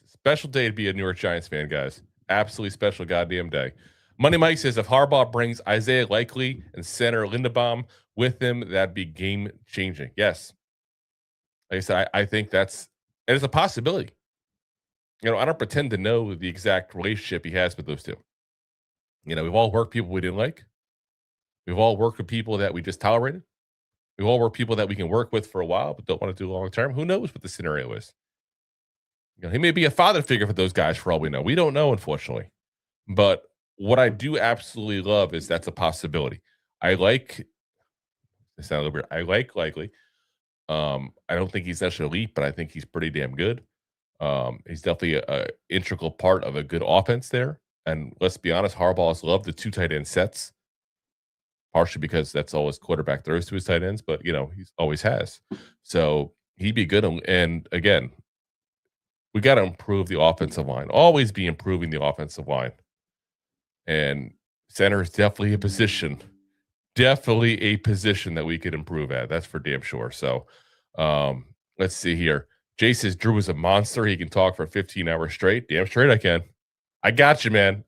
It's a special day to be a New York Giants fan, guys. Absolutely special goddamn day. Money Mike says if Harbaugh brings Isaiah Likely and center Linderbaum with him, that'd be game-changing. Yes. Like I said, I think it's a possibility. You know, I don't pretend to know the exact relationship he has with those two. You know, we've all worked people we didn't like. We've all worked with people that we just tolerated. We've all worked people that we can work with for a while but don't want to do long term. Who knows what the scenario is? You know, he may be a father figure for those guys for all we know. We don't know, unfortunately. But what I do absolutely love is that's a possibility. I like Likely. I don't think he's necessarily elite, but I think he's pretty damn good. He's definitely a integral part of a good offense there. And let's be honest, Harbaugh has loved the 2 tight end sets. Partially because that's all his quarterback throws to his tight ends, but, you know, he always has. So he'd be good. And again, we got to improve the offensive line. Always be improving the offensive line. And center is definitely a position that we could improve at. That's for damn sure. So let's see here. Jay says Drew is a monster. He can talk for 15 hours straight. Damn straight I can. I got you, man.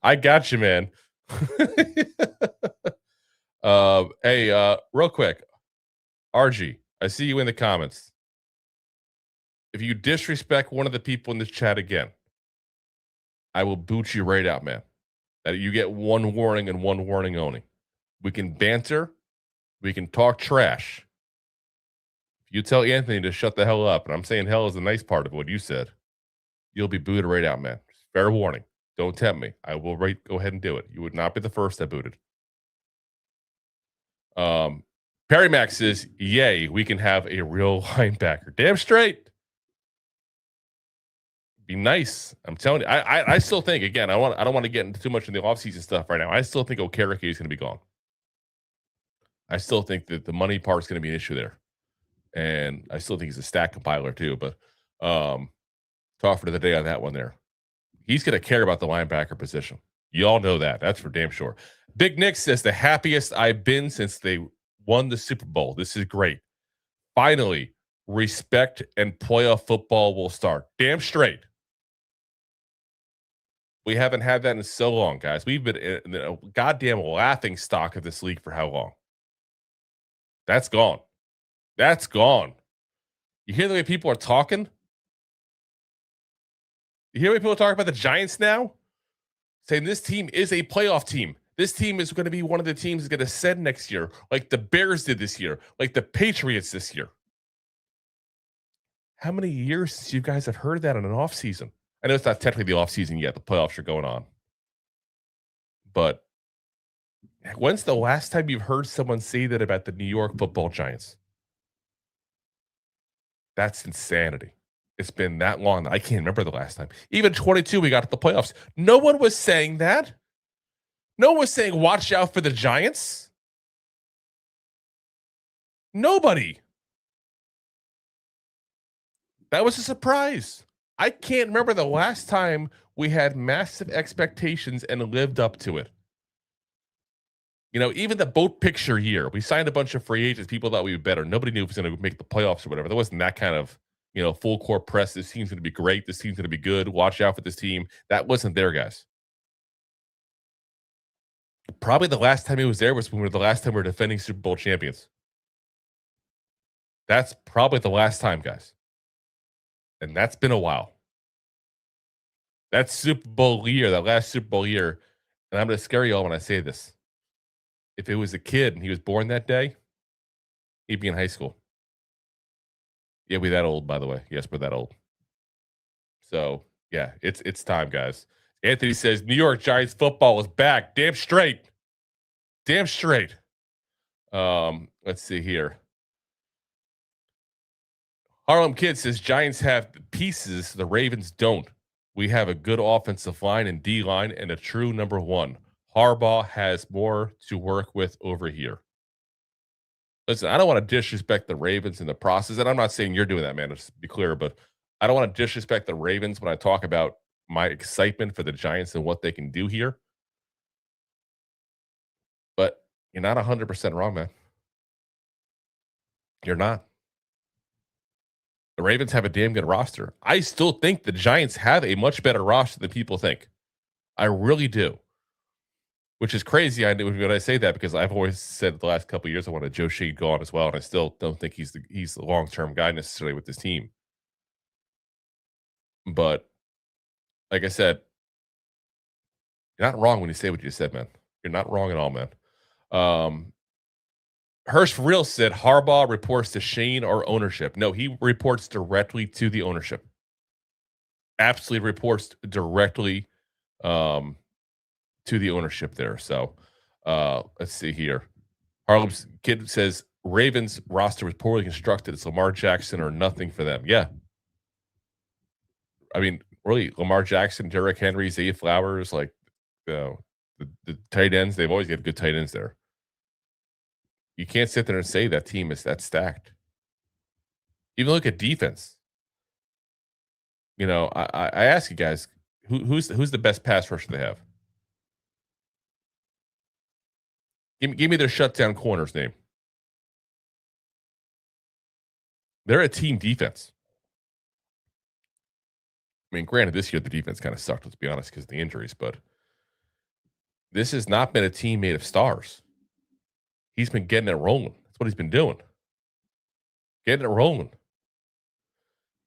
Hey, real quick, RG, I see you in the comments. If you disrespect one of the people in this chat again, I will boot you right out, man. You get one warning and one warning only. We can banter. We can talk trash. If you tell Anthony to shut the hell up, and I'm saying hell is the nice part of what you said, you'll be booted right out, man. Fair warning. Don't tempt me. I will go ahead and do it. You would not be the first I booted. Perry Max says, yay, we can have a real linebacker. Damn straight. Be nice. I'm telling you. I still think, again, I don't want to get into too much in the offseason stuff right now. I still think Okereke is going to be gone. I still think that the money part is going to be an issue there. And I still think he's a stat compiler too, but talk for the day on that one there. He's going to care about the linebacker position. You all know that. That's for damn sure. Big Nick says the happiest I've been since they won the Super Bowl. This is great. Finally, respect, and playoff football will start. Damn straight. We haven't had that in so long, guys. We've been in a goddamn laughing stock of this league for how long? That's gone. That's gone. You hear the way people are talking? You hear the way people talk about the Giants now? Saying this team is a playoff team. This team is going to be one of the teams that's going to ascend next year, like the Bears did this year, like the Patriots this year. How many years since you guys have heard that in an offseason? I know it's not technically the offseason yet. The playoffs are going on. But when's the last time you've heard someone say that about the New York Football Giants? That's insanity. It's been that long. I can't remember the last time. Even 22, we got to the playoffs. No one was saying that. No one was saying, watch out for the Giants. Nobody. That was a surprise. I can't remember the last time we had massive expectations and lived up to it. You know, even the boat picture year, we signed a bunch of free agents. People thought we were better. Nobody knew if it was going to make the playoffs or whatever. There wasn't that kind of, full court press. This team's going to be great. This team's going to be good. Watch out for this team. That wasn't there, guys. Probably the last time he was there was when the last time we were defending Super Bowl champions. That's probably the last time, guys. And that's been a while. That Super Bowl year, that last Super Bowl year, and I'm going to scare you all when I say this. If it was a kid and he was born that day, he'd be in high school. Yeah, we're that old, by the way. Yes, we're that old. So, yeah, it's time, guys. Anthony says, New York Giants football is back. Damn straight. Damn straight. Let's see here. Harlem Kid says, Giants have pieces the Ravens don't. We have a good offensive line and D-line and a true number one. Harbaugh has more to work with over here. Listen, I don't want to disrespect the Ravens in the process, and I'm not saying you're doing that, man, just to be clear, but I don't want to disrespect the Ravens when I talk about my excitement for the Giants and what they can do here. But you're not 100% wrong, man. You're not. The Ravens have a damn good roster. I still think the Giants have a much better roster than people think. I really do. Which is crazy when I say that, because I've always said the last couple of years I wanted Joe Schoen gone as well, and I still don't think he's the long-term guy necessarily with this team. But like I said, you're not wrong when you say what you said, man. You're not wrong at all, man. Hirsch Real said Harbaugh reports to Shane or ownership. No, he reports directly to the ownership. Absolutely reports directly to the ownership there. So let's see here. Harlem's Kid says Ravens roster was poorly constructed. It's Lamar Jackson or nothing for them. Yeah. I mean, really, Lamar Jackson, Derrick Henry, Zay Flowers, like the tight ends, they've always got good tight ends there. You can't sit there and say that team is that stacked. Even look at defense. I ask you guys, who's the best pass rusher they have? Give me their shutdown corner's name. They're a team defense. I mean, granted, this year the defense kind of sucked, let's be honest, because of the injuries, but this has not been a team made of stars. He's been getting it rolling. That's what he's been doing. Getting it rolling.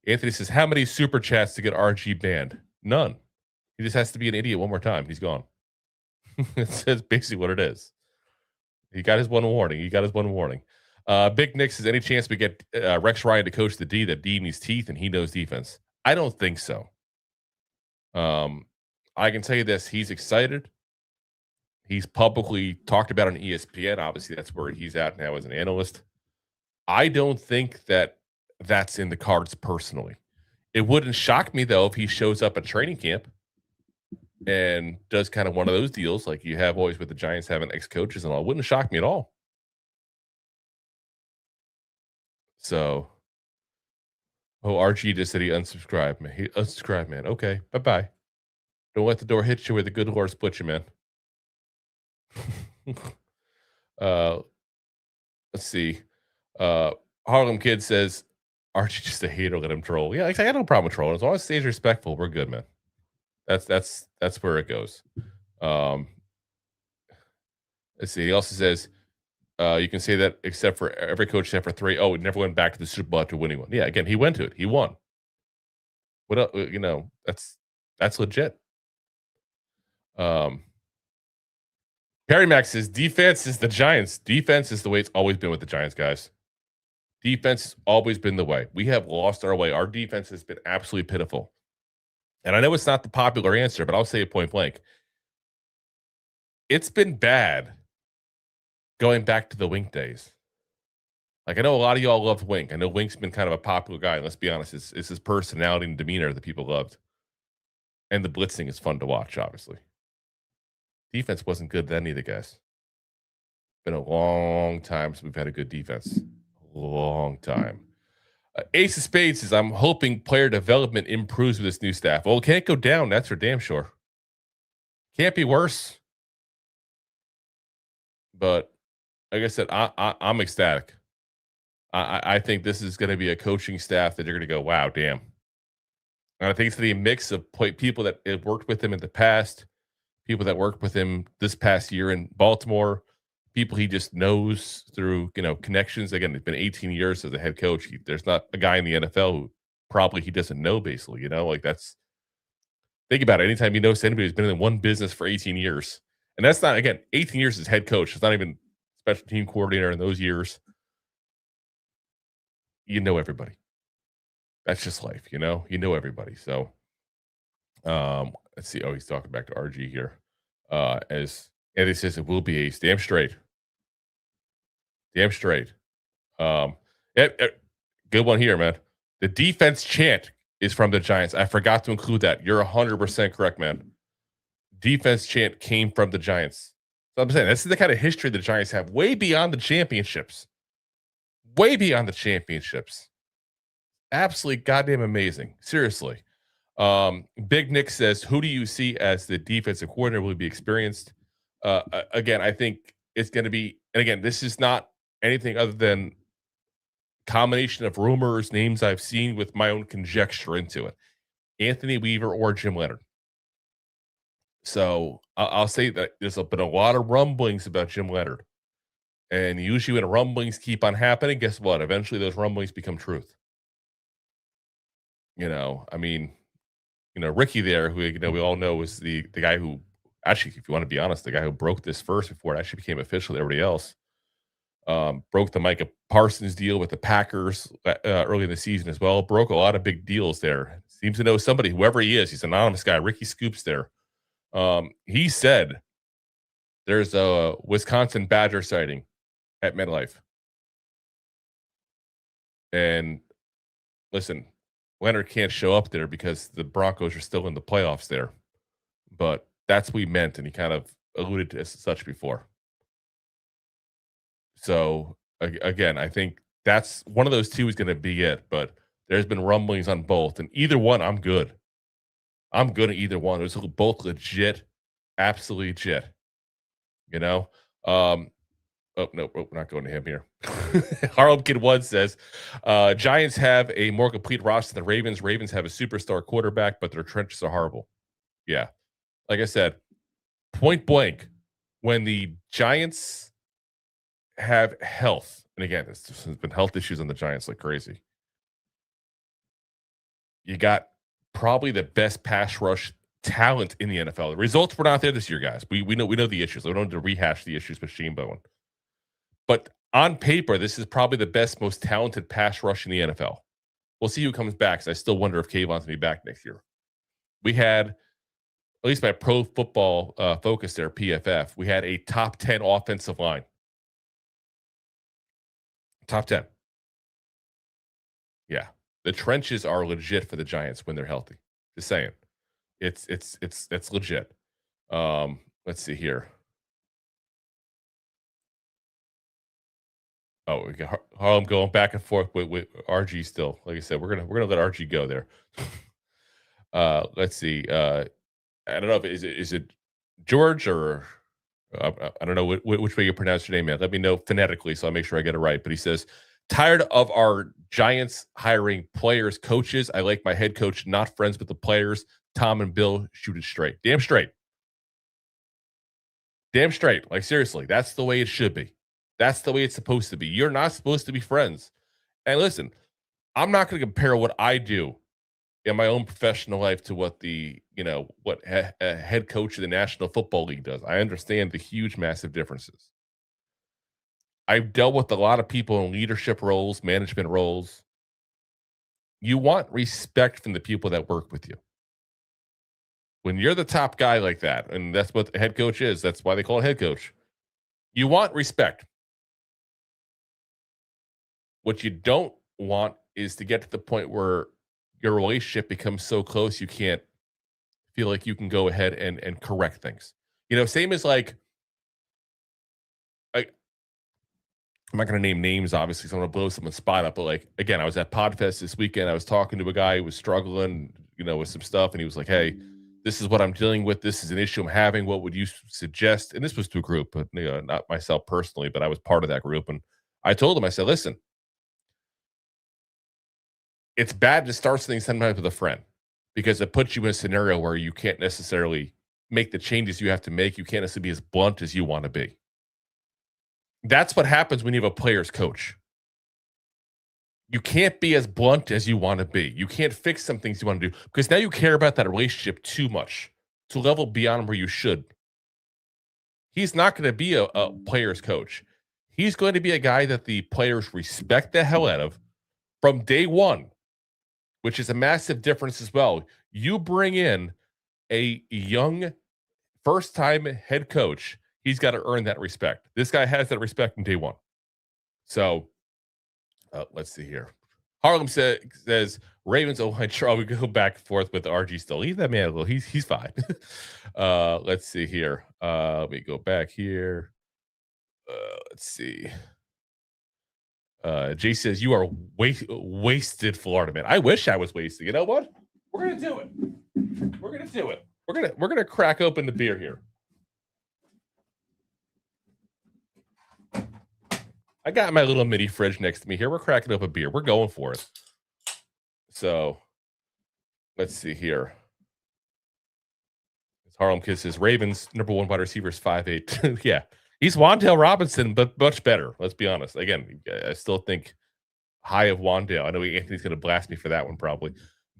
Anthony says, how many super chats to get RG banned? None. He just has to be an idiot one more time. He's gone. It says basically what it is. He got his one warning. Big Nick says, any chance we get Rex Ryan to coach the D, that D needs teeth and he knows defense? I don't think so. I can tell you this. He's excited. He's publicly talked about on ESPN. Obviously, that's where he's at now as an analyst. I don't think that that's in the cards personally. It wouldn't shock me, though, if he shows up at training camp and does kind of one of those deals like you have always with the Giants having ex-coaches and all. It wouldn't shock me at all. So, RG just said he unsubscribed, man. He unsubscribed, man. Okay, bye-bye. Don't let the door hit you where the good Lord split you, man. Let's see. Harlem Kid says, Archie just a hater, let him troll. Yeah, like, I got no problem with trolling. As long as it stays respectful, we're good, man. That's where it goes. Let's see. He also says, you can say that except for every coach except for 3. Oh, he never went back to the Super Bowl after winning one. Yeah, again, he went to it. He won. What else? You know, that's legit. Perry Max says defense is the Giants. Defense is the way it's always been with the Giants, guys. Defense has always been the way. We have lost our way. Our defense has been absolutely pitiful. And I know it's not the popular answer, but I'll say it point blank. It's been bad going back to the Wink days. Like, I know a lot of y'all loved Wink. I know Wink's been kind of a popular guy. And let's be honest, it's his personality and demeanor that people loved. And the blitzing is fun to watch, obviously. Defense wasn't good then either, guys. Been a long time since we've had a good defense. A long time. Ace of Spades says, I'm hoping player development improves with this new staff. Well, it can't go down. That's for damn sure. Can't be worse. But like I said, I'm ecstatic. I think this is going to be a coaching staff that you're going to go, wow, damn. And I think it's going to be a mix of people that have worked with him in the past, people that worked with him this past year in Baltimore, people he just knows through, connections. Again, it's been 18 years as a head coach. There's not a guy in the NFL who probably he doesn't know, basically, think about it. Anytime you know somebody who's been in one business for 18 years, and that's not, again, 18 years as head coach. It's not even special team coordinator in those years. You know everybody. That's just life, you know everybody. So, let's see. Oh, he's talking back to RG here. As Eddie says, it will be Ace. Damn straight. Damn straight. Good one here, man. The defense chant is from the Giants. I forgot to include that. You're 100% correct, man. Defense chant came from the Giants. So I'm saying this is the kind of history the Giants have, way beyond the championships. Way beyond the championships. Absolutely goddamn amazing. Seriously. Big Nick says, who do you see as the defensive coordinator? Will he be experienced? Again, I think it's going to be, and again, this is not anything other than combination of rumors, names I've seen with my own conjecture into it. Anthony Weaver or Jim Leonard. So I'll say that there's been a lot of rumblings about Jim Leonard. And usually when rumblings keep on happening, guess what? Eventually those rumblings become truth. Ricky there, who we all know was the guy who, actually, if you want to be honest, the guy who broke this first before it actually became official to everybody else. Broke the Micah Parsons deal with the Packers early in the season as well. Broke a lot of big deals there. Seems to know somebody, whoever he is. He's an anonymous guy. Ricky Scoops there. He said there's a Wisconsin Badger sighting at MetLife. And listen, Leonard can't show up there because the Broncos are still in the playoffs there. But that's what he meant, and he kind of alluded to as such before. So, again, I think that's one of those two is going to be it. But there's been rumblings on both. And either one, I'm good. I'm good at either one. Those are both legit, absolutely legit. Oh, no, we're not going to him here. Harlem Kid 1 says, Giants have a more complete roster than the Ravens. Ravens have a superstar quarterback, but their trenches are horrible. Yeah. Like I said, point blank, when the Giants have health, and again, there's been health issues on the Giants like crazy. You got probably the best pass rush talent in the NFL. The results were not there this year, guys. We know the issues. We don't need to rehash the issues with Shane Bowen. But on paper, this is probably the best, most talented pass rush in the NFL. We'll see who comes back, because I still wonder if Kayvon's going to be back next year. We had, at least by Pro Football Focus there, PFF, we had a top 10 offensive line. Top 10. Yeah. The trenches are legit for the Giants when they're healthy. Just saying. It's legit. Let's see here. Oh, we got Harlem going back and forth with RG still. Like I said, we're gonna let RG go there. Let's see. I don't know if is it George or I don't know which way you pronounce your name, man. Let me know phonetically so I'll make sure I get it right. But he says Tired of our Giants hiring players, coaches. I like my head coach, not friends with the players. Tom and Bill shoot it straight. Damn straight. Damn straight. Like, seriously, that's the way it should be. That's the way it's supposed to be. You're not supposed to be friends. And listen, I'm not going to compare what I do in my own professional life to what what a head coach of the National Football League does. I understand the huge, massive differences. I've dealt with a lot of people in leadership roles, management roles. You want respect from the people that work with you. When you're the top guy like that, and that's what the head coach is, that's why they call it head coach. You want respect. What you don't want is to get to the point where your relationship becomes so close you can't feel like you can go ahead and correct things. Same as like I'm not going to name names, obviously, so I'm going to blow someone's spot up. But like, again, I was at Podfest this weekend. I was talking to a guy who was struggling, with some stuff. And he was like, hey, this is what I'm dealing with. This is an issue I'm having. What would you suggest? And this was to a group, but not myself personally, but I was part of that group. And I told him, I said, listen, it's bad to start something sometimes with a friend because it puts you in a scenario where you can't necessarily make the changes you have to make. You can't necessarily be as blunt as you want to be. That's what happens when you have a player's coach. You can't be as blunt as you want to be. You can't fix some things you want to do because now you care about that relationship too much to a level beyond where you should. He's not going to be a player's coach. He's going to be a guy that the players respect the hell out of from day one, which is a massive difference as well. You bring in a young first-time head coach, he's got to earn that respect. This guy has that respect from day one. So let's see here. Harlem says Ravens. Oh, we go back and forth with RG still. Leave that man alone. He's fine. Let's see here. Let me go back here. Let's see. Jay says you are wasted, Florida man. I wish I was wasted. You know what? We're gonna do it. We're gonna crack open the beer here. I got my little mini fridge next to me here. We're cracking up a beer. We're going for it. So let's see here. Harlem Kiss says Ravens number 1 wide receiver is 5'8". Yeah, he's Wan'Dale Robinson, but much better. Let's be honest. Again, I still think high of Wan'Dale. I know Anthony's going to blast me for that one probably,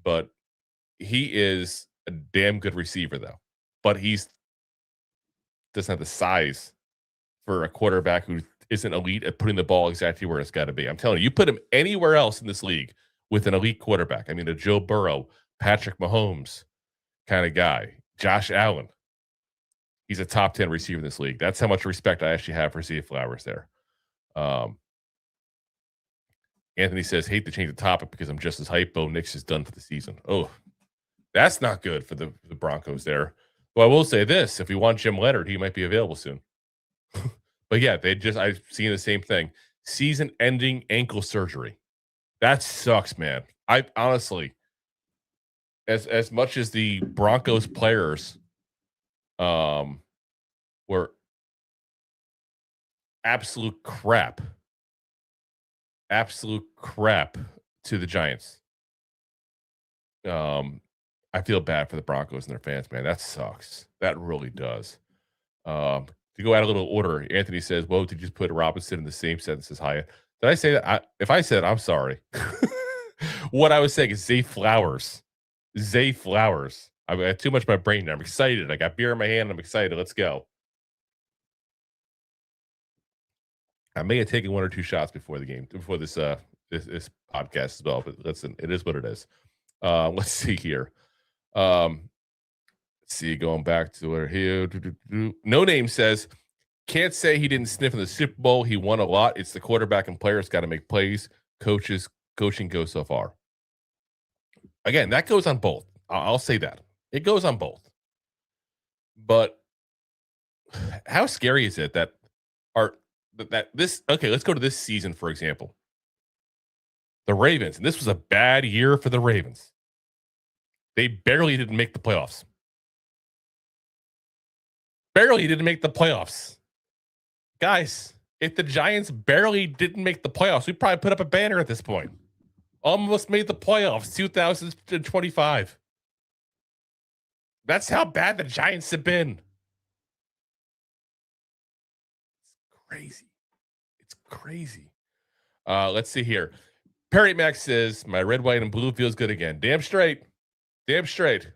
but he is a damn good receiver though. But doesn't have the size for a quarterback who isn't elite at putting the ball exactly where it's got to be. I'm telling you, you put him anywhere else in this league with an elite quarterback. I mean, a Joe Burrow, Patrick Mahomes kind of guy, Josh Allen. He's a top 10 receiver in this league. That's how much respect I actually have for Zay Flowers there. Anthony says, hate to change the topic because I'm just as hyped. Bo Nix is done for the season. Oh, that's not good for the Broncos there. Well, I will say this. If we want Jim Leonard, he might be available soon. But yeah, I've seen the same thing. Season-ending ankle surgery. That sucks, man. I honestly, as much as the Broncos players were absolute crap to the Giants. I feel bad for the Broncos and their fans, man. That sucks. That really does. To go out a little order, Anthony says, whoa, did you just put Robinson in the same sentence as Hyatt? Did I say that? If I said, I'm sorry. What I was saying is Zay Flowers. Zay Flowers. I got too much in my brain now. I'm excited. I got beer in my hand. I'm excited. Let's go. I may have taken 1 or 2 shots before the game, before this this podcast as well. But listen, it is what it is. Let's see here. Let's see, going back to where here. No Name says, can't say he didn't sniff in the Super Bowl. He won a lot. It's the quarterback and players got to make plays. Coaching goes so far. Again, that goes on both. I'll say that. It goes on both. But how scary is it that let's go to this season, for example. The Ravens, and this was a bad year for the Ravens. They barely didn't make the playoffs. Barely didn't make the playoffs. Guys, If the Giants barely didn't make the playoffs, we'd probably put up a banner at this point. Almost made the playoffs 2025. That's how bad the Giants have been. It's crazy. It's crazy. Let's see here. Perry Max says, my red, white, and blue feels good again. Damn straight. Damn straight.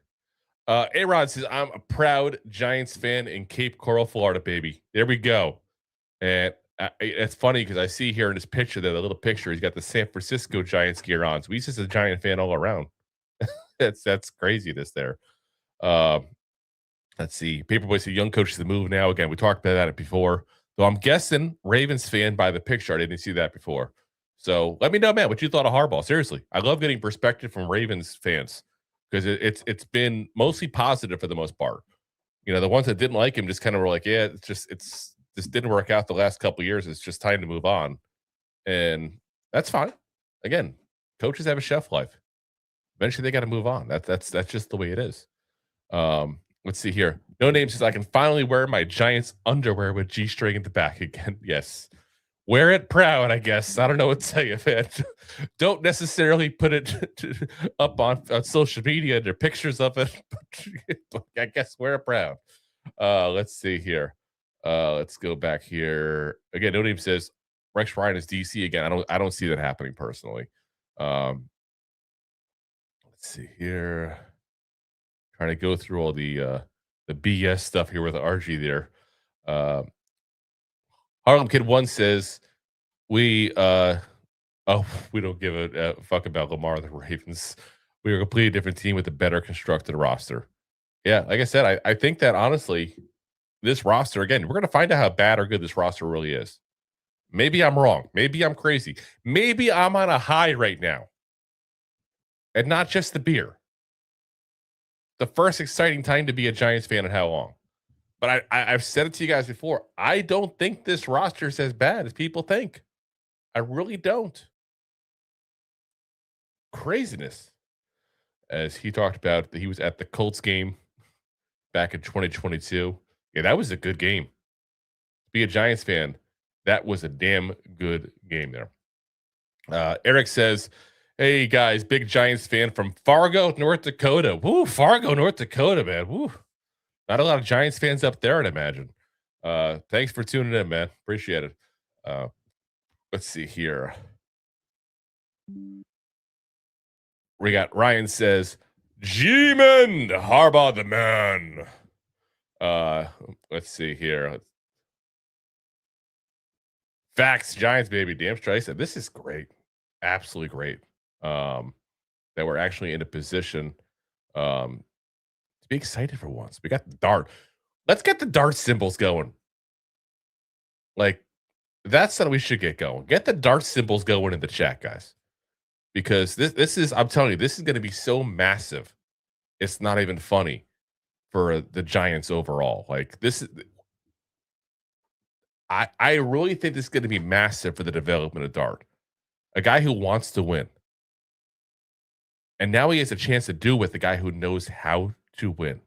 A-Rod says, I'm a proud Giants fan in Cape Coral, Florida, baby. There we go. And it's funny because I see here in this picture, the little picture, he's got the San Francisco Giants gear on. So he's just a Giant fan all around. That's craziness there. Let's see. Paperboy said, young coaches the move now. Again, we talked about that before. So I'm guessing Ravens fan by the picture. I didn't see that before. So let me know, man, what you thought of Harbaugh. Seriously, I love getting perspective from Ravens fans because it's been mostly positive for the most part. You know, the ones that didn't like him just kind of were like, yeah, it's just didn't work out the last couple of years. It's just time to move on, and that's fine. Again, coaches have a shelf life. Eventually, they got to move on. That's just the way it is. Let's see here. No Name says, I can finally wear my Giants underwear with G-string in the back again. Yes. Wear it proud, I guess. I don't know what to tell you, man. Don't necessarily put it up on social media. There are pictures of it. But I guess wear it proud. Let's see here. Let's go back here. Again, No Name says, Rex Ryan is DC again. I don't see that happening personally. Let's see here. Trying to go through all the BS stuff here with RG there. Harlem Kid 1 says we don't give a fuck about Lamar the Ravens. We are a completely different team with a better constructed roster. Yeah, like I said, I think that honestly, this roster, again, we're gonna find out how bad or good this roster really is. Maybe I'm wrong. Maybe I'm crazy. Maybe I'm on a high right now. And not just the beer. The first exciting time to be a Giants fan in how long? But I've said it to you guys before. I don't think this roster is as bad as people think. I really don't. Craziness. As he talked about, he was at the Colts game back in 2022. Yeah, that was a good game. Be a Giants fan, that was a damn good game there. Eric says, hey, guys, big Giants fan from Fargo, North Dakota. Woo, Fargo, North Dakota, man. Woo. Not a lot of Giants fans up there, I'd imagine. Thanks for tuning in, man. Appreciate it. Let's see here. We got Ryan says, G-Man, Harbaugh the man. Let's see here. Facts, Giants, baby. Damn straight. I said, this is great. Absolutely great. That we're actually in a position to be excited for once. We got the dart. Let's get the dart symbols going. Like, that's what we should get going. Get the dart symbols going in the chat, guys. Because this is, I'm telling you, this is going to be so massive. It's not even funny for the Giants overall. Like, this is, I really think this is going to be massive for the development of Dart. A guy who wants to win. And now he has a chance to do with a guy who knows how to win.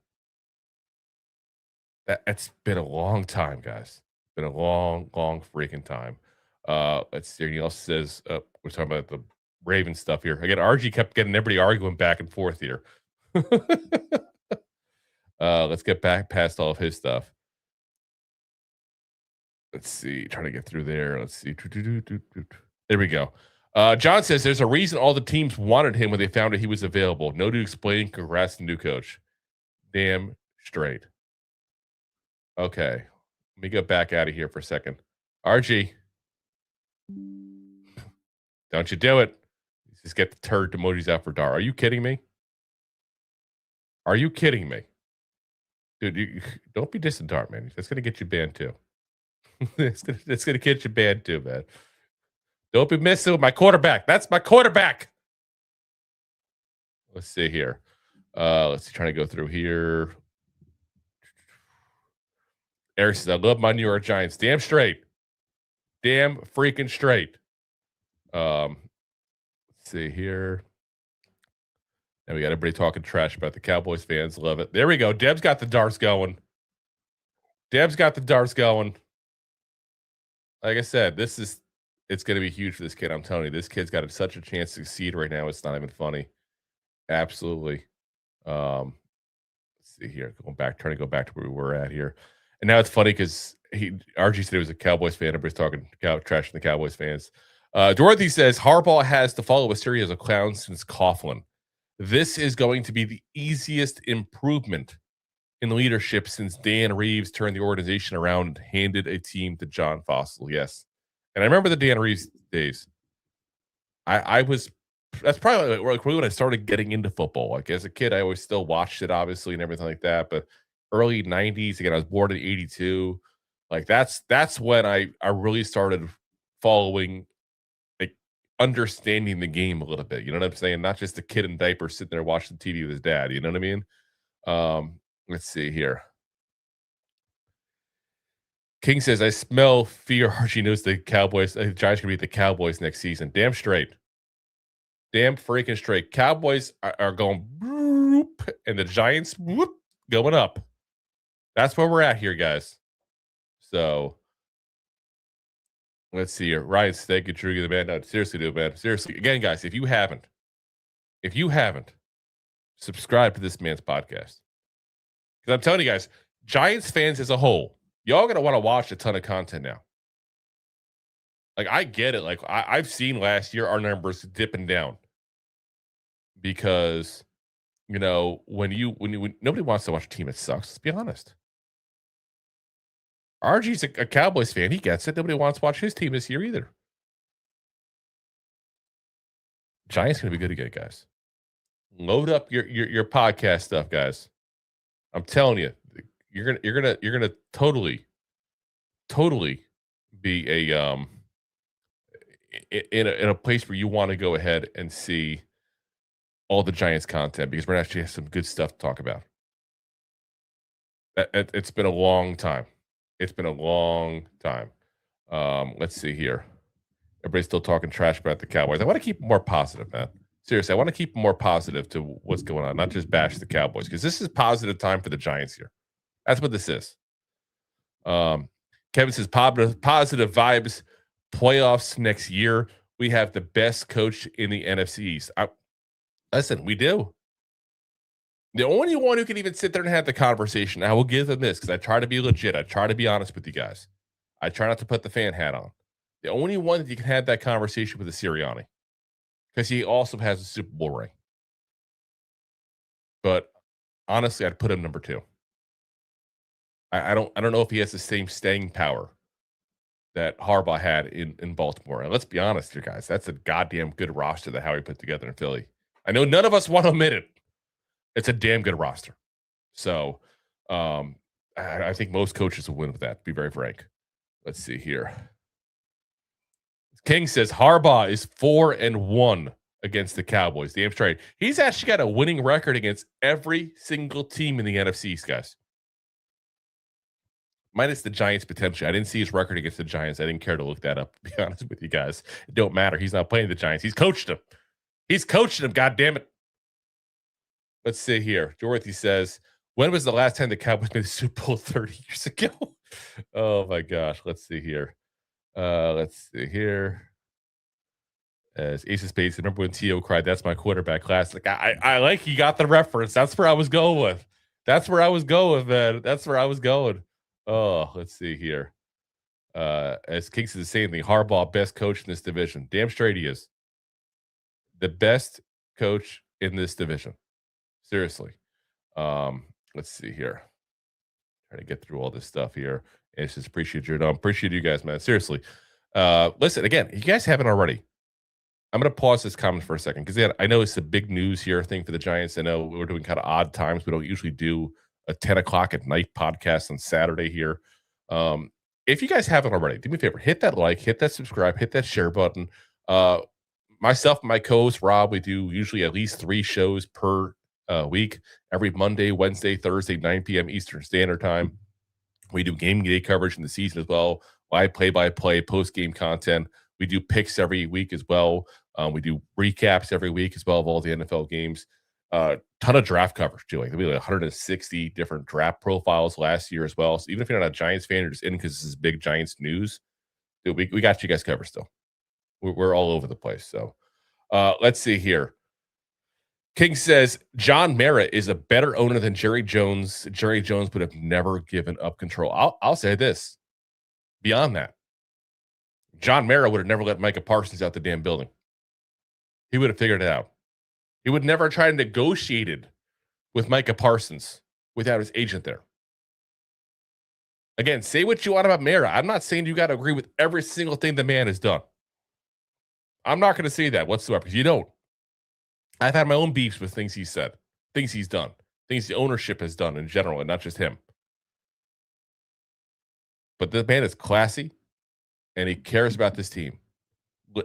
It's been a long time, guys. Been a long, long freaking time. Let's see. Anything else says we're talking about the Raven stuff here. Again, RG kept getting everybody arguing back and forth here. Let's get back past all of his stuff. Let's see. Trying to get through there. Let's see. There we go. John says there's a reason all the teams wanted him when they found out he was available. No to explain. Congrats to new coach. Damn straight. Okay. Let me get back out of here for a second. RG. Don't you do it. Just get the turd emojis out for Dar. Are you kidding me? Are you kidding me? Dude, don't be dissing Dart, man. That's going to get you banned too. It's going to get you banned too, man. Don't be messing with my quarterback. That's my quarterback. Let's see here. Let's see, trying to go through here. Eric says, I love my New York Giants. Damn straight. Damn freaking straight. Let's see here. And we got everybody talking trash about the Cowboys fans. Love it. There we go. Deb's got the darts going. Deb's got the darts going. Like I said, it's going to be huge for this kid. I'm telling you, this kid's got such a chance to succeed right now. It's not even funny. Absolutely. Let's see here. Trying to go back to where we were at here. And now it's funny because RG said he was a Cowboys fan. Everybody's talking trash to the Cowboys fans. Dorothy says Harbaugh has to follow a series of clowns since Coughlin. This is going to be the easiest improvement in leadership since Dan Reeves turned the organization around and handed a team to John Fossil. Yes. And I remember the Dan Reeves days. That's probably like when I started getting into football. Like as a kid, I always still watched it, obviously, and everything like that. But early 90s, again, I was born in 82. Like that's when I really started following, like understanding the game a little bit. You know what I'm saying? Not just a kid in diapers sitting there watching TV with his dad. You know what I mean? Let's see here. King says, I smell fear. Archie knows the Cowboys. The Giants can beat the Cowboys next season. Damn straight. Damn freaking straight. Cowboys are going whoop, and the Giants whoop, going up. That's where we're at here, guys. So let's see here. Ryan, thank you, Drew, the man. No, seriously, dude, man. Seriously. Again, guys, if you haven't, subscribe to this man's podcast. Because I'm telling you guys, Giants fans as a whole, y'all gonna want to watch a ton of content now. Like I get it. Like I've seen last year our numbers dipping down because when nobody wants to watch a team that sucks. Let's be honest. RG's a Cowboys fan. He gets it. Nobody wants to watch his team this year either. Giants gonna be good again, guys. Load up your podcast stuff, guys. I'm telling you, you're gonna totally be in a place where you want to go ahead and see all the Giants content because we're gonna actually have some good stuff to talk about. It's been a long time. Let's see here. Everybody's still talking trash about the Cowboys. I want to keep more positive, man. Seriously, I want to keep more positive to what's going on, not just bash the Cowboys, because this is positive time for the Giants here. That's what this is. Kevin says positive vibes, playoffs next year. We have the best coach in the NFC East. Listen, we do. The only one who can even sit there and have the conversation, I will give them this because I try to be legit. I try to be honest with you guys. I try not to put the fan hat on. The only one that you can have that conversation with is Sirianni because he also has a Super Bowl ring. But honestly, I'd put him number 2. I don't know if he has the same staying power that Harbaugh had in Baltimore. And let's be honest here, guys. That's a goddamn good roster that Howie put together in Philly. I know none of us want to admit it. It's a damn good roster. So I think most coaches will win with that, to be very frank. Let's see here. King says Harbaugh is 4-1 against the Cowboys. Damn straight. He's actually got a winning record against every single team in the NFC East, guys. Minus the Giants potentially. I didn't see his record against the Giants. I didn't care to look that up, to be honest with you guys. It don't matter. He's not playing the Giants. He's coached them. God damn it. Let's see here. Dorothy says, when was the last time the Cowboys made the Super Bowl 30 years ago? Oh, my gosh. Let's see here. As Ace of Spades, remember when T.O. cried, that's my quarterback class. Like, I like you got the reference. That's where I was going with. Man. That's where I was going. Oh, let's see here. As King says the same thing. Harbaugh, best coach in this division. Damn straight he is. The best coach in this division. Seriously. Let's see here. Trying to get through all this stuff here. And just appreciate your appreciate you guys, man. Seriously. Listen, again, if you guys haven't already, I'm going to pause this comment for a second because I know it's a big news here thing for the Giants. I know we're doing kind of odd times. We don't usually do a 10 o'clock at night podcast on Saturday here. If you guys haven't already, do me a favor, hit that like, hit that subscribe, hit that share button. Myself and my co-host Rob, we do usually at least 3 shows per week, every Monday, Wednesday, Thursday, 9 p.m. Eastern Standard Time. We do game day coverage in the season as well, live play-by-play, post-game content. We do picks every week as well. We do recaps every week as well of all the NFL games. Ton of draft coverage too. Like we had 160 different draft profiles last year as well. So even if you're not a Giants fan, you're just in because this is big Giants news. dude, we got you guys covered still. We're all over the place. So let's see here. King says John Mara is a better owner than Jerry Jones. Jerry Jones would have never given up control. I'll say this. Beyond that, John Mara would have never let Micah Parsons out the damn building. He would have figured it out. He would never try to negotiate it with Micah Parsons without his agent there. Again, say what you want about Mara. I'm not saying you got to agree with every single thing the man has done. I'm not going to say that whatsoever because you don't. I've had my own beefs with things he said, things he's done, things the ownership has done in general, and not just him. But the man is classy, and he cares about this team.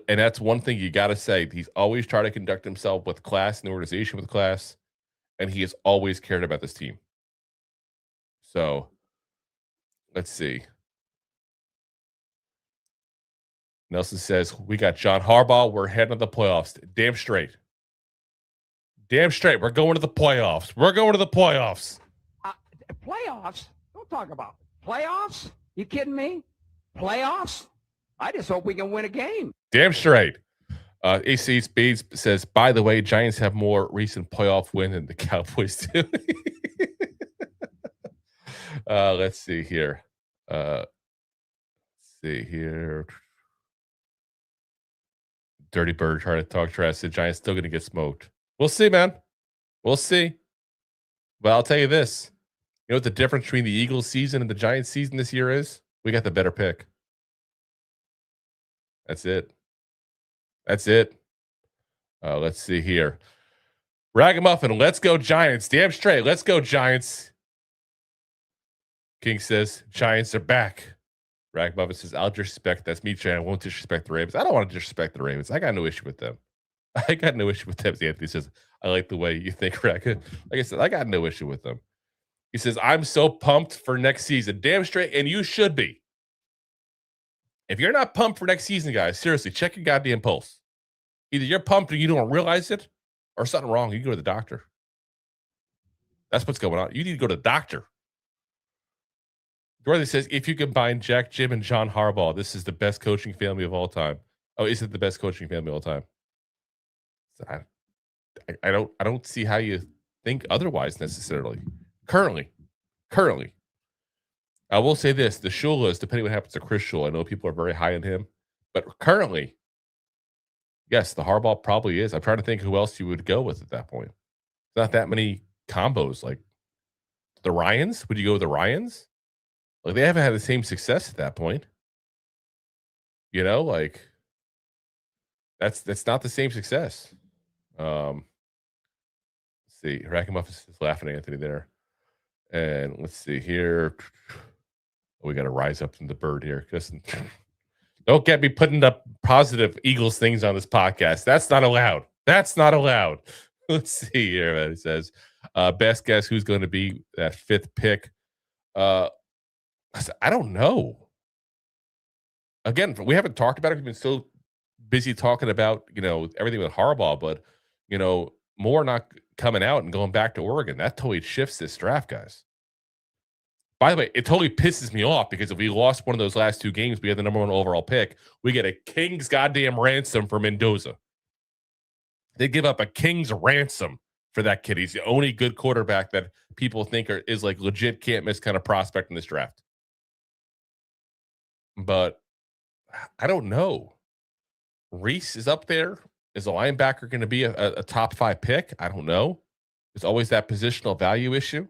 And that's one thing you got to say. He's always tried to conduct himself with class and the organization with class, and he has always cared about this team. So, let's see. Nelson says, we got John Harbaugh. We're heading to the playoffs. Damn straight. Damn straight. We're going to the playoffs. We're going to the playoffs. Playoffs? Don't talk about playoffs. You kidding me? Playoffs? I just hope we can win a game. Damn straight. AC Speeds says, by the way, Giants have more recent playoff win than the Cowboys do. Let's see here. Dirty Bird trying to talk trash. The Giants still going to get smoked. We'll see, man. We'll see. But I'll tell you this. You know what the difference between the Eagles season and the Giants season this year is? We got the better pick. That's it. That's it. Let's see here. Ragamuffin, let's go Giants. Damn straight. Let's go Giants. King says, Giants are back. Ragamuffin says, I'll disrespect. That's me, Chan. I won't disrespect the Ravens. I don't want to disrespect the Ravens. I got no issue with them. I got no issue with them. Anthony says, I like the way you think, Rag. Like I said, I got no issue with them. He says, I'm so pumped for next season. Damn straight, and you should be. If you're not pumped for next season, guys, seriously, check your goddamn pulse. Either you're pumped and you don't realize it, or something wrong. You can go to the doctor. That's what's going on. You need to go to the doctor. Dorothy says, if you combine Jack, Jim, and John Harbaugh, this is the best coaching family of all time. Oh, is it the best coaching family of all time? So I don't see how you think otherwise necessarily. Currently. I will say this, the Shulas, depending what happens to Chris Shula, I know people are very high on him, but currently, yes, the Harbaugh probably is. I'm trying to think who else you would go with at that point. Not that many combos. Like the Ryans, would you go with the Ryans? Like they haven't had the same success at that point. You know, like that's not the same success. Let's see, Rackamuffin is laughing at Anthony there. And let's see here. We got to rise up from the bird here. Don't get me putting up positive Eagles things on this podcast. That's not allowed. Let's see here what it says. Best guess who's going to be that fifth pick. I don't know. Again, we haven't talked about it. We've been so busy talking about, everything with Harbaugh, but, more not coming out and going back to Oregon. That totally shifts this draft, guys. By the way, it totally pisses me off because if we lost one of those last two games, we had the number one overall pick. We get a king's goddamn ransom for Mendoza. They give up a king's ransom for that kid. He's the only good quarterback that people think is like legit can't miss kind of prospect in this draft. But I don't know. Reese is up there. Is a linebacker going to be a top 5 pick? I don't know. There's always that positional value issue.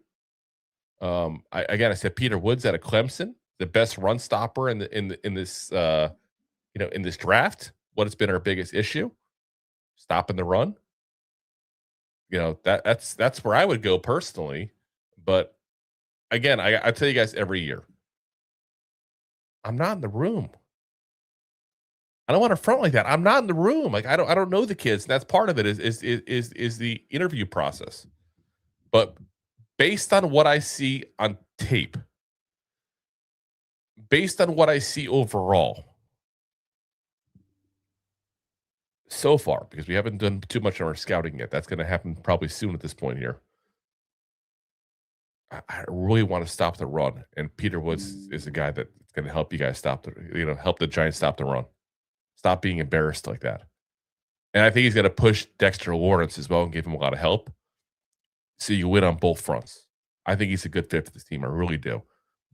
I said Peter Woods out of Clemson, the best run stopper in this draft. What has been our biggest issue? Stopping the run. That's where I would go personally. But again, I tell you guys every year, I'm not in the room. I don't want to front like that. I'm not in the room. Like I don't know the kids. And that's part of it is the interview process. But based on what I see on tape, based on what I see overall so far, because we haven't done too much on our scouting yet. That's going to happen probably soon at this point here. I really want to stop the run, and Peter Woods is a guy that's going to help you guys help the Giants stop the run. Stop being embarrassed like that. And I think he's going to push Dexter Lawrence as well and give him a lot of help, so you win on both fronts. I think he's a good fit for this team. I really do.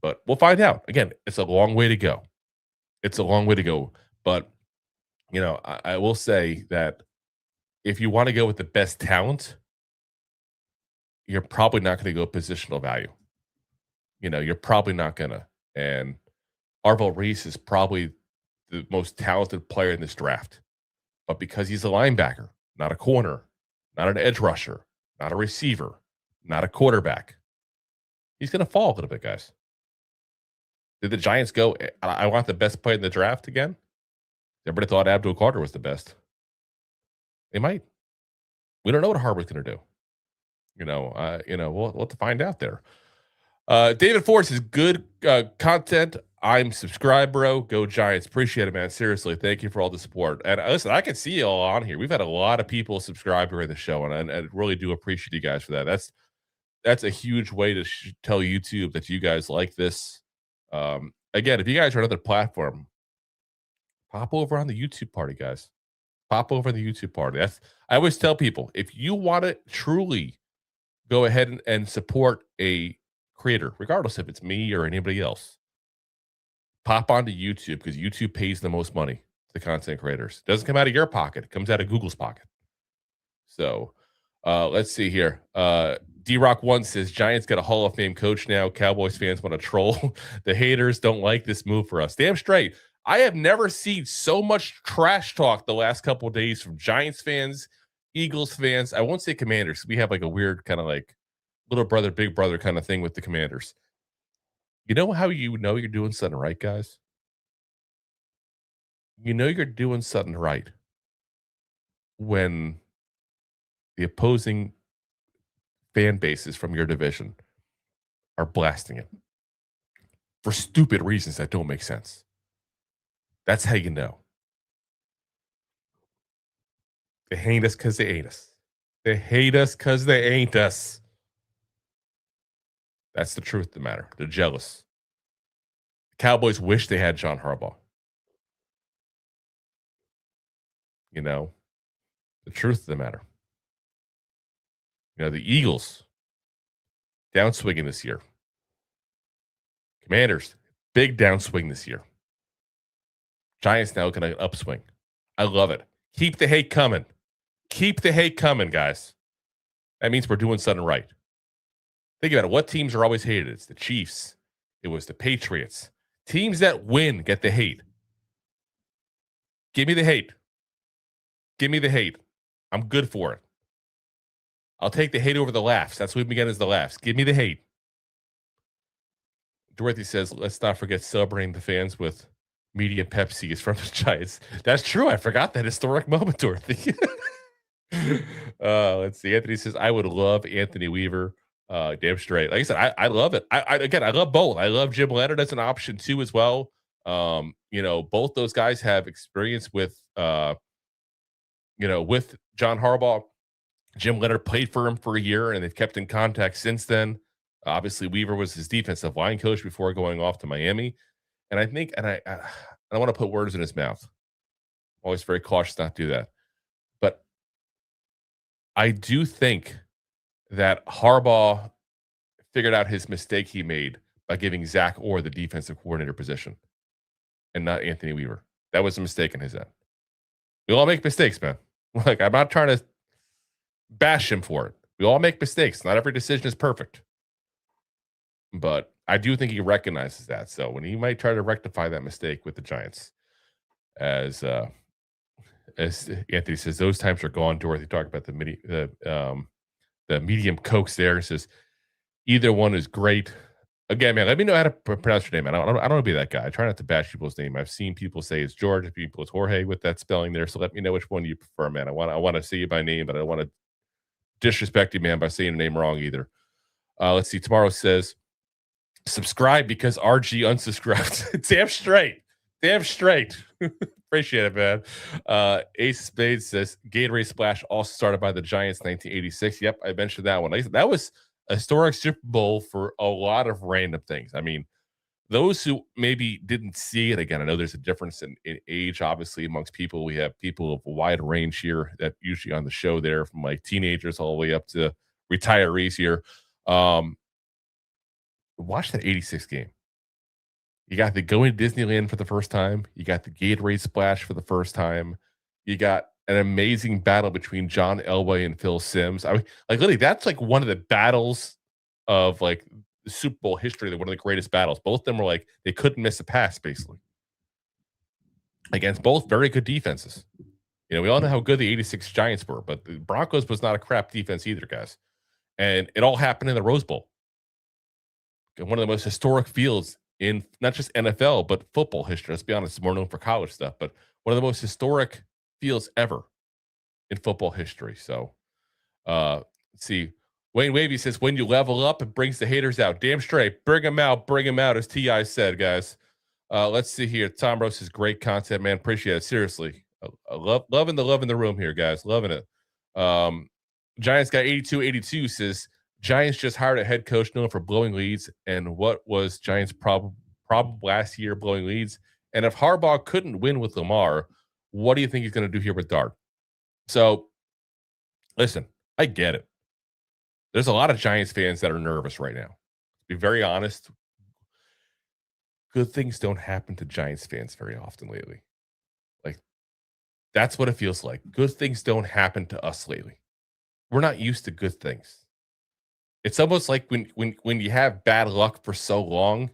But we'll find out. Again, it's a long way to go. It's a long way to go. But, I will say that if you want to go with the best talent, you're probably not going to go positional value. You're probably not going to. And Arvell Reese is probably the most talented player in this draft. But because he's a linebacker, not a corner, not an edge rusher, not a receiver, not a quarterback, he's going to fall a little bit, guys. Did the Giants go, I want the best player in the draft again? Everybody thought Abdul Carter was the best. They might. We don't know what Harbaugh's going to do. We'll have to find out there. David Ford says, good content. I'm subscribed, bro. Go Giants. Appreciate it, man. Seriously, thank you for all the support. And listen, I can see you all on here. We've had a lot of people subscribe during the show, and I really do appreciate you guys for that. That's a huge way to tell YouTube that you guys like this. Again, if you guys are on another platform, pop over on the YouTube party, guys. Pop over on the YouTube party. I always tell people, if you want to truly go ahead and support a creator, regardless if it's me or anybody else, pop onto YouTube, because YouTube pays the most money to the content creators. It doesn't come out of your pocket. It comes out of Google's pocket. So let's see here. D-Rock1 says, Giants got a Hall of Fame coach now. Cowboys fans want to troll. The haters don't like this move for us. Damn straight. I have never seen so much trash talk the last couple of days from Giants fans, Eagles fans. I won't say Commanders. We have like a weird kind of like little brother, big brother kind of thing with the Commanders. You know how you know you're doing something right, guys? You know you're doing something right when the opposing fan bases from your division are blasting it for stupid reasons that don't make sense. That's how you know. They hate us because they ain't us. They hate us because they ain't us. That's the truth of the matter. They're jealous. The Cowboys wish they had John Harbaugh. The truth of the matter. The Eagles, downswinging this year. Commanders, big downswing this year. Giants now going to upswing. I love it. Keep the hate coming. Keep the hate coming, guys. That means we're doing something right. Think about it. What teams are always hated? It's the Chiefs. It was the Patriots. Teams that win get the hate. Give me the hate. Give me the hate. I'm good for it. I'll take the hate over the laughs. That's what we begin as the laughs. Give me the hate. Dorothy says, let's not forget celebrating the fans with medium Pepsi is from the Giants. That's true. I forgot that historic moment, Dorothy. Let's see. Anthony says, I would love Anthony Weaver. Damn straight. Like I said, I love it. I love both. I love Jim Leonard as an option too as well. Both those guys have experience with with John Harbaugh. Jim Leonard played for him for a year, and they've kept in contact since then. Obviously, Weaver was his defensive line coach before going off to Miami. And I think, I don't want to put words in his mouth. I'm always very cautious not to do that. But I do think that Harbaugh figured out his mistake he made by giving Zach Orr the defensive coordinator position and not Anthony Weaver. That was a mistake in his end. We all make mistakes, man. Like, I'm not trying to bash him for it. We all make mistakes. Not every decision is perfect. But I do think he recognizes that. So when he might try to rectify that mistake with the Giants, as Anthony says, those times are gone. Dorothy talked about the medium Cokes there. He says either one is great. Again, man, let me know how to pronounce your name, man. I don't want to be that guy. I try not to bash people's name. I've seen people say it's George, people it's Jorge with that spelling there. So let me know which one you prefer, man. I want to say you by name, but I don't want to disrespect you, man, by saying your name wrong either. Let's see. Tomorrow says subscribe because RG unsubscribed. Damn straight. Damn straight. Appreciate it, man. Ace Spades says Gatorade Splash also started by the Giants 1986. Yep, I mentioned that one. That was a historic Super Bowl for a lot of random things. I mean, those who maybe didn't see it again, I know there's a difference in age, obviously, amongst people. We have people of a wide range here that usually on the show there, from like teenagers all the way up to retirees here. Watch that 86 game. You got the going to Disneyland for the first time. You got the Gatorade splash for the first time. You got an amazing battle between John Elway and Phil Simms. I mean, like literally, that's like one of the battles of like the Super Bowl history. One of the greatest battles. Both of them were like they couldn't miss a pass, basically, against both very good defenses. You know, we all know how good the 86 Giants were, but the Broncos was not a crap defense either, guys. And it all happened in the Rose Bowl. One of the most historic fields in not just NFL, but football history. Let's be honest, it's more known for college stuff, but one of the most historic fields ever in football history. So, let's see. Wayne Wavy says, when you level up, it brings the haters out. Damn straight. Bring them out, as T.I. said, guys. Let's see here. Tom Rose is great content, man. Appreciate it. Seriously. I loving the room here, guys. Loving it. Giants guy 8282 says, Giants just hired a head coach known for blowing leads. And what was Giants' problem last year, blowing leads? And if Harbaugh couldn't win with Lamar, what do you think he's going to do here with Dart? So, listen, I get it. There's a lot of Giants fans that are nervous right now. To be very honest, good things don't happen to Giants fans very often lately. Like, that's what it feels like. Good things don't happen to us lately. We're not used to good things. It's almost like when you have bad luck for so long,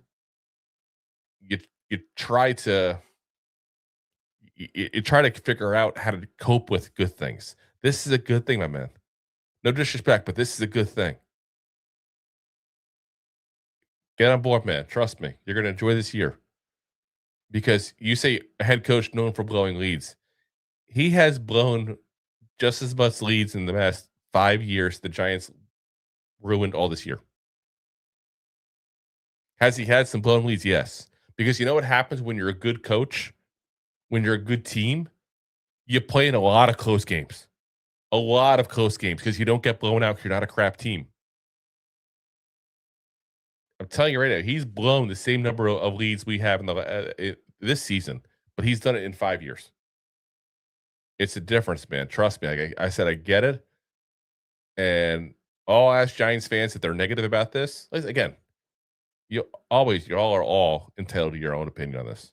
you try to figure out how to cope with good things. This is a good thing, my man. No disrespect, but this is a good thing. Get on board, man. Trust me. You're going to enjoy this year. Because you say a head coach known for blowing leads. He has blown just as much leads in the past 5 years. The Giants ruined all this year. Has he had some blown leads? Yes. Because you know what happens when you're a good coach, when you're a good team? You play in a lot of close games. A lot of close games because you don't get blown out because you're not a crap team. I'm telling you right now, he's blown the same number of leads we have in this season, but he's done it in 5 years. It's a difference, man. Trust me. Like I said, I get it. And I'll ask Giants fans if they're negative about this. Again, you all are all entitled to your own opinion on this.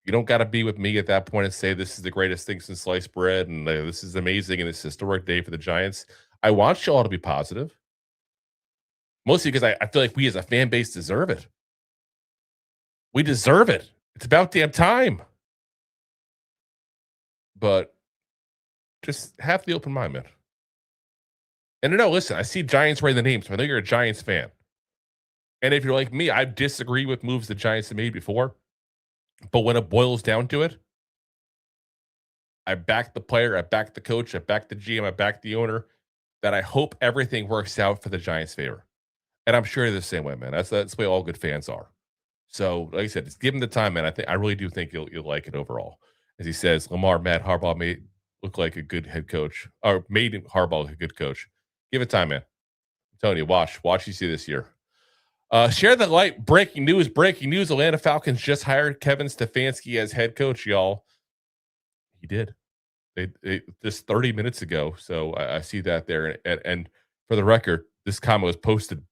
You don't got to be with me at that point and say this is the greatest thing since sliced bread and this is amazing and it's a historic day for the Giants. I want you all to be positive. Mostly because I feel like we as a fan base deserve it. We deserve it. It's about damn time. But just have the open mind, man. And no, listen, I see Giants writing the names, so I know you're a Giants fan. And if you're like me, I disagree with moves the Giants have made before. But when it boils down to it, I back the player, I back the coach, I back the GM, I back the owner, that I hope everything works out for the Giants' favor. And I'm sure you're the same way, man. That's the way all good fans are. So, like I said, just give him the time, man. I really do think you'll like it overall. As he says, Matt Harbaugh made look like a good head coach, or made Harbaugh a good coach. Give it time, man. I'm telling you, watch you see this year. Share the light. Breaking news. Atlanta Falcons just hired Kevin Stefanski as head coach, y'all. He did. They just 30 minutes ago. So I see that there. And for the record, this comment was posted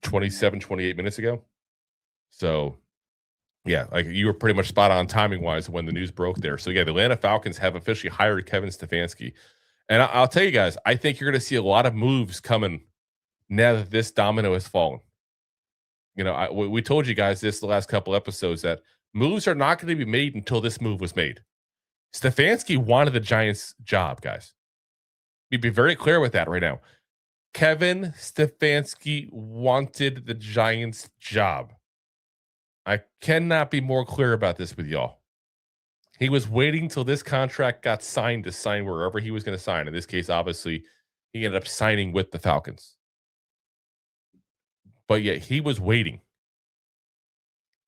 28 minutes ago. So, yeah, like you were pretty much spot on timing wise when the news broke there. So, yeah, the Atlanta Falcons have officially hired Kevin Stefanski. And I'll tell you guys, I think you're going to see a lot of moves coming now that this domino has fallen. You know, we told you guys this the last couple episodes that moves are not going to be made until this move was made. Stefanski wanted the Giants' job, guys. Be very clear with that right now. Kevin Stefanski wanted the Giants' job. I cannot be more clear about this with y'all. He was waiting till this contract got signed to sign wherever he was going to sign. In this case, obviously, he ended up signing with the Falcons. But yet he was waiting.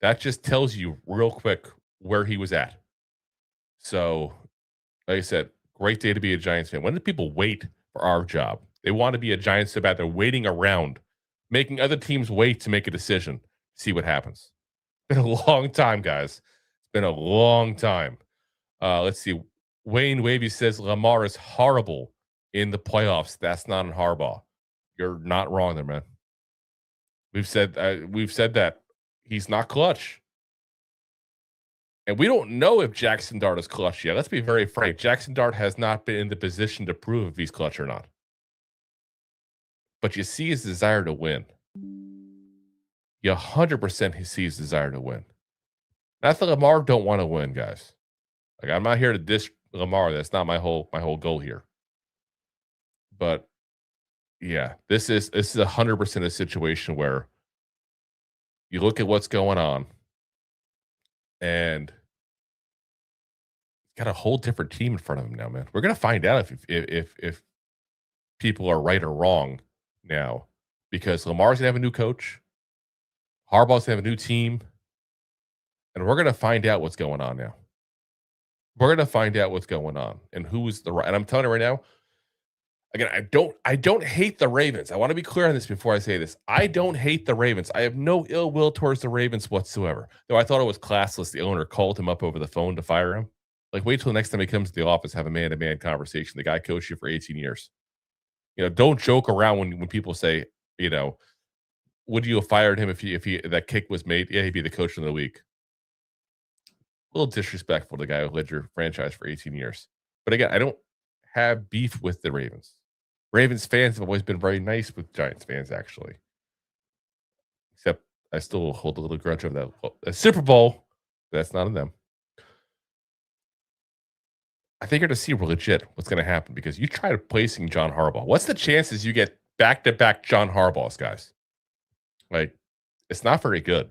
That just tells you real quick where he was at. So, like I said, great day to be a Giants fan. When did people wait for our job? They want to be a Giants so bad. They're waiting around, making other teams wait to make a decision, see what happens. It's been a long time, guys. It's been a long time. Let's see. Wayne Wavy says Lamar is horrible in the playoffs. That's not on Harbaugh. You're not wrong there, man. We've said that he's not clutch. And we don't know if Jackson Dart is clutch yet. Let's be very frank. Jackson Dart has not been in the position to prove if he's clutch or not. But you see his desire to win. You 100% see his desire to win. Not that Lamar don't want to win, guys. Like, I'm not here to diss Lamar. That's not my whole goal here. But yeah, this is 100% a situation where you look at what's going on, and got a whole different team in front of him now, man. We're gonna find out if people are right or wrong now, because Lamar's gonna have a new coach, Harbaugh's gonna have a new team, and we're gonna find out what's going on now. We're gonna find out what's going on and who is the right. And I'm telling you right now, again, I don't hate the Ravens. I want to be clear on this before I say this. I don't hate the Ravens. I have no ill will towards the Ravens whatsoever. Though I thought it was classless. The owner called him up over the phone to fire him. Like, wait till the next time he comes to the office, have a man-to-man conversation. The guy coached you for 18 years. You know, don't joke around when people say, you know, would you have fired him if he that kick was made? Yeah, he'd be the coach of the week. A little disrespectful to the guy who led your franchise for 18 years. But again, I don't have beef with the Ravens. Ravens fans have always been very nice with Giants fans, actually. Except I still hold a little grudge over that Super Bowl. That's not on them. I think you're going to see legit what's going to happen, because you try replacing John Harbaugh. What's the chances you get back-to-back John Harbaughs, guys? Like, it's not very good.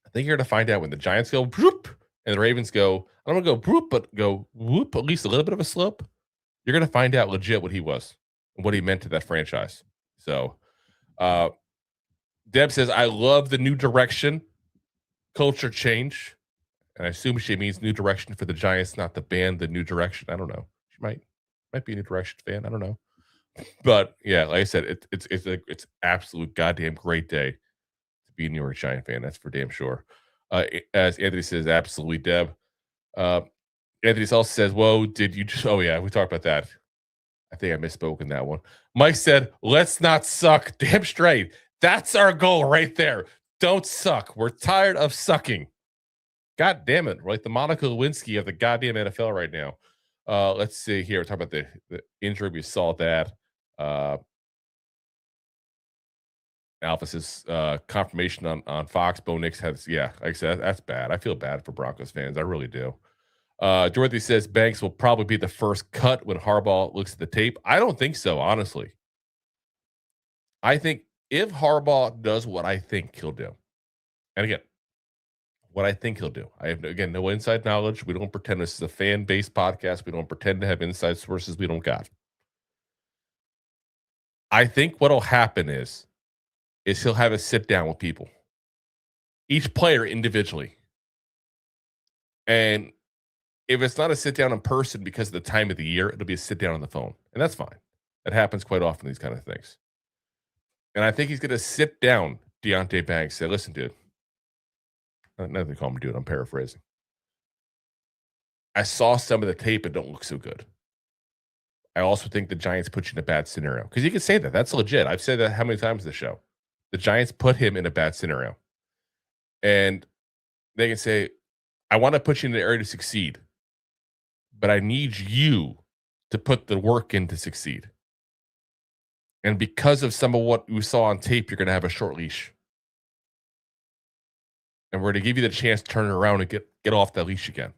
I think you're going to find out when the Giants go whoop and the Ravens go, I don't want to go whoop, but go whoop, at least a little bit of a slope. You're going to find out legit what he was and what he meant to that franchise. So, Deb says, I love the new direction, culture change. And I assume she means new direction for the Giants, not the band, the new direction. I don't know. She might be a new direction fan. I don't know. But yeah, like I said, it's absolute goddamn great day to be a New York Giant fan. That's for damn sure. As Anthony says, absolutely, Deb. Anthony also says, whoa, did you just, oh yeah, we talked about that. I think I misspoke in that one. Mike said, let's not suck. Damn straight. That's our goal right there. Don't suck. We're tired of sucking. God damn it. We're like the Monica Lewinsky of the goddamn NFL right now. Let's see here. We're talking about the injury. We saw that. Alpha says confirmation on Fox. Bo Nix has, yeah, like I said, that's bad. I feel bad for Broncos fans. I really do. Dorothy says Banks will probably be the first cut when Harbaugh looks at the tape. I don't think so, honestly. I think if Harbaugh does what I think he'll do, and again, what I think he'll do, I have, again, no inside knowledge. We don't pretend this is a fan-based podcast. We don't pretend to have inside sources we don't got. I think what'll happen is he'll have a sit down with people, each player individually. And if it's not a sit down in person because of the time of the year, it'll be a sit down on the phone. And that's fine. That happens quite often, these kind of things. And I think he's going to sit down Deontay Banks, say, listen, dude. Nothing call him dude. I'm paraphrasing. I saw some of the tape. It don't look so good. I also think the Giants put you in a bad scenario. Because you can say that. That's legit. I've said that how many times in the show. The Giants put him in a bad scenario. And they can say, I want to put you in the area to succeed. But I need you to put the work in to succeed. And because of some of what we saw on tape, you're going to have a short leash. And we're going to give you the chance to turn it around and get off that leash again.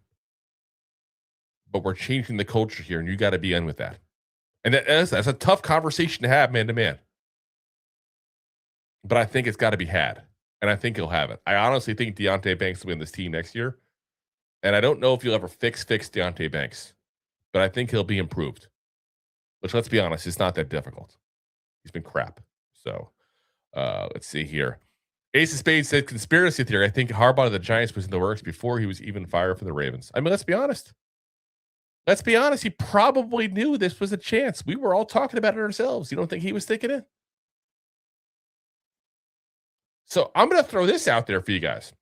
But we're changing the culture here, and you got to be in with that. And that's a tough conversation to have man-to-man. But I think it's got to be had. And I think he'll have it. I honestly think Deontay Banks will win this team next year. And I don't know if you'll ever fix Deontay Banks. But I think he'll be improved. Which, let's be honest, it's not that difficult. He's been crap. So, let's see here. Ace of Spades said, conspiracy theory. I think Harbaugh of the Giants was in the works before he was even fired from the Ravens. I mean, let's be honest. let's be honest, he probably knew this was a chance. We were all talking about it ourselves. You don't think he was thinking it? So I'm going to throw this out there for you guys.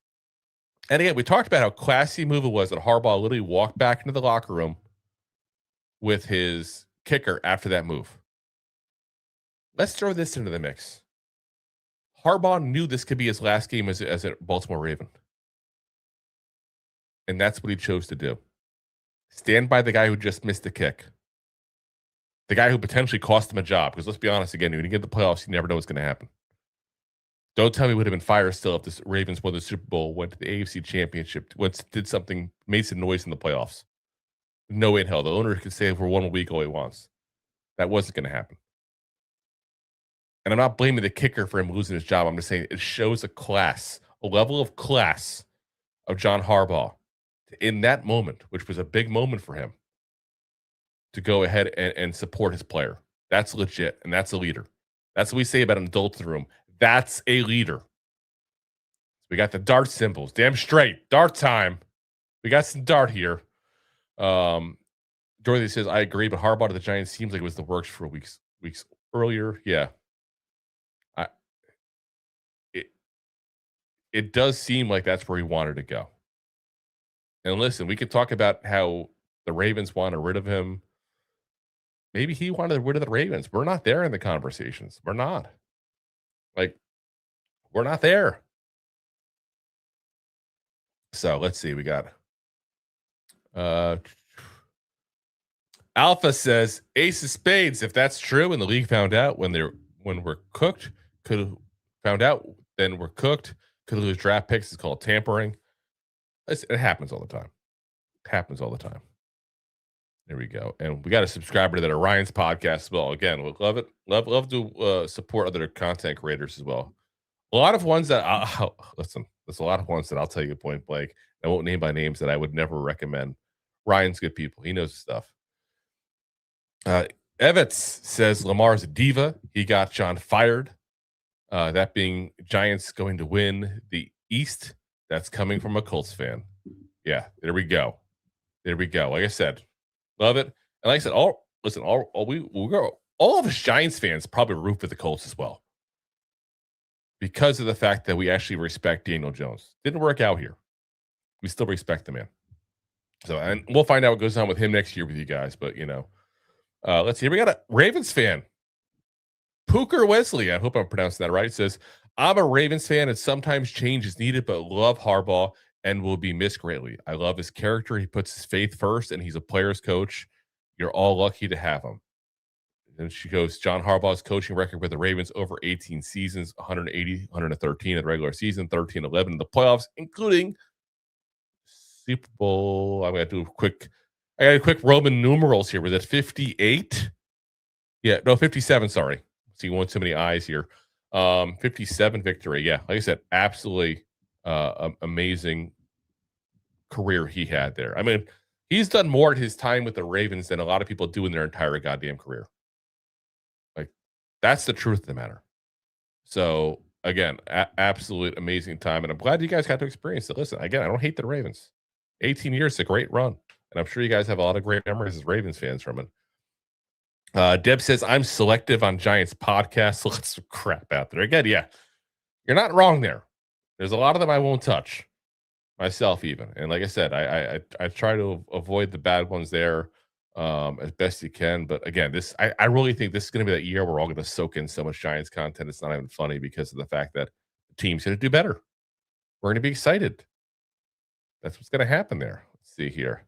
And again, we talked about how classy move it was that Harbaugh literally walked back into the locker room with his kicker after that move. Let's throw this into the mix. Harbaugh knew this could be his last game as a Baltimore Raven. And that's what he chose to do. Stand by the guy who just missed the kick. The guy who potentially cost him a job. Because let's be honest again, when you get the playoffs, you never know what's going to happen. Don't tell me it would have been fire still if the Ravens won the Super Bowl, went to the AFC Championship, did something, made some noise in the playoffs. No way in hell. The owner could say for 1 week all he wants. That wasn't going to happen. And I'm not blaming the kicker for him losing his job. I'm just saying it shows a level of class of John Harbaugh in that moment, which was a big moment for him, to go ahead and support his player. That's legit, and that's a leader. That's what we say about an adult in the room. That's a leader. We got the dart symbols. Damn straight. Dart time. We got some dart here. Dorothy says, I agree, but Harbaugh to the Giants seems like it was the works for weeks earlier. Yeah. It does seem like that's where he wanted to go. And listen, we could talk about how the Ravens wanted rid of him. Maybe he wanted rid of the Ravens. We're not there in the conversations. We're not. We're not there. So let's see. We got Alpha says ace of spades. If that's true, and the league found out when we're cooked, could have found out, then we're cooked. Could lose draft picks. It's called tampering. It happens all the time. Happens all the time. There we go. And we got a subscriber to that Orion's podcast as well. Again, we'll love it. Love to support other content creators as well. A lot of ones that listen, there's a lot of ones that I'll tell you point blank. I won't name by names that I would never recommend. Ryan's good people. He knows his stuff. Evans says Lamar's a diva. He got John fired. That being Giants going to win the East. That's coming from a Colts fan. Yeah, there we go. There we go. Like I said, love it. And like I said, all of us Giants fans probably root for the Colts as well, because of the fact that we actually respect Daniel Jones. Didn't work out here. We still respect the man. So, and we'll find out what goes on with him next year with you guys. But let's see. We got a Ravens fan. Pooker Wesley, I hope I'm pronouncing that right, says, I'm a Ravens fan and sometimes change is needed, but love Harbaugh and will be missed greatly. I love his character. He puts his faith first, and he's a player's coach. You're all lucky to have him. And she goes, John Harbaugh's coaching record with the Ravens over 18 seasons, 180, 113 in the regular season, 13-11 in the playoffs, including Super Bowl. I got a quick Roman numerals here. Was it 58? Yeah, no, 57, sorry. See, one too many eyes here. 57 victory. Yeah, like I said, absolutely amazing career he had there. I mean, he's done more at his time with the Ravens than a lot of people do in their entire goddamn career. Like, that's the truth of the matter. So, again, absolute amazing time. And I'm glad you guys got to experience it. Listen, again, I don't hate the Ravens. 18 years is a great run. And I'm sure you guys have a lot of great memories as Ravens fans from it. Deb says, I'm selective on Giants podcasts. So let's crap out there. Again, yeah, you're not wrong there. There's a lot of them I won't touch myself even. And like I said, I try to avoid the bad ones there as best you can. But again, I really think this is going to be that year we're all going to soak in so much Giants content. It's not even funny because of the fact that the team's going to do better. We're going to be excited. That's what's going to happen there. Let's see here.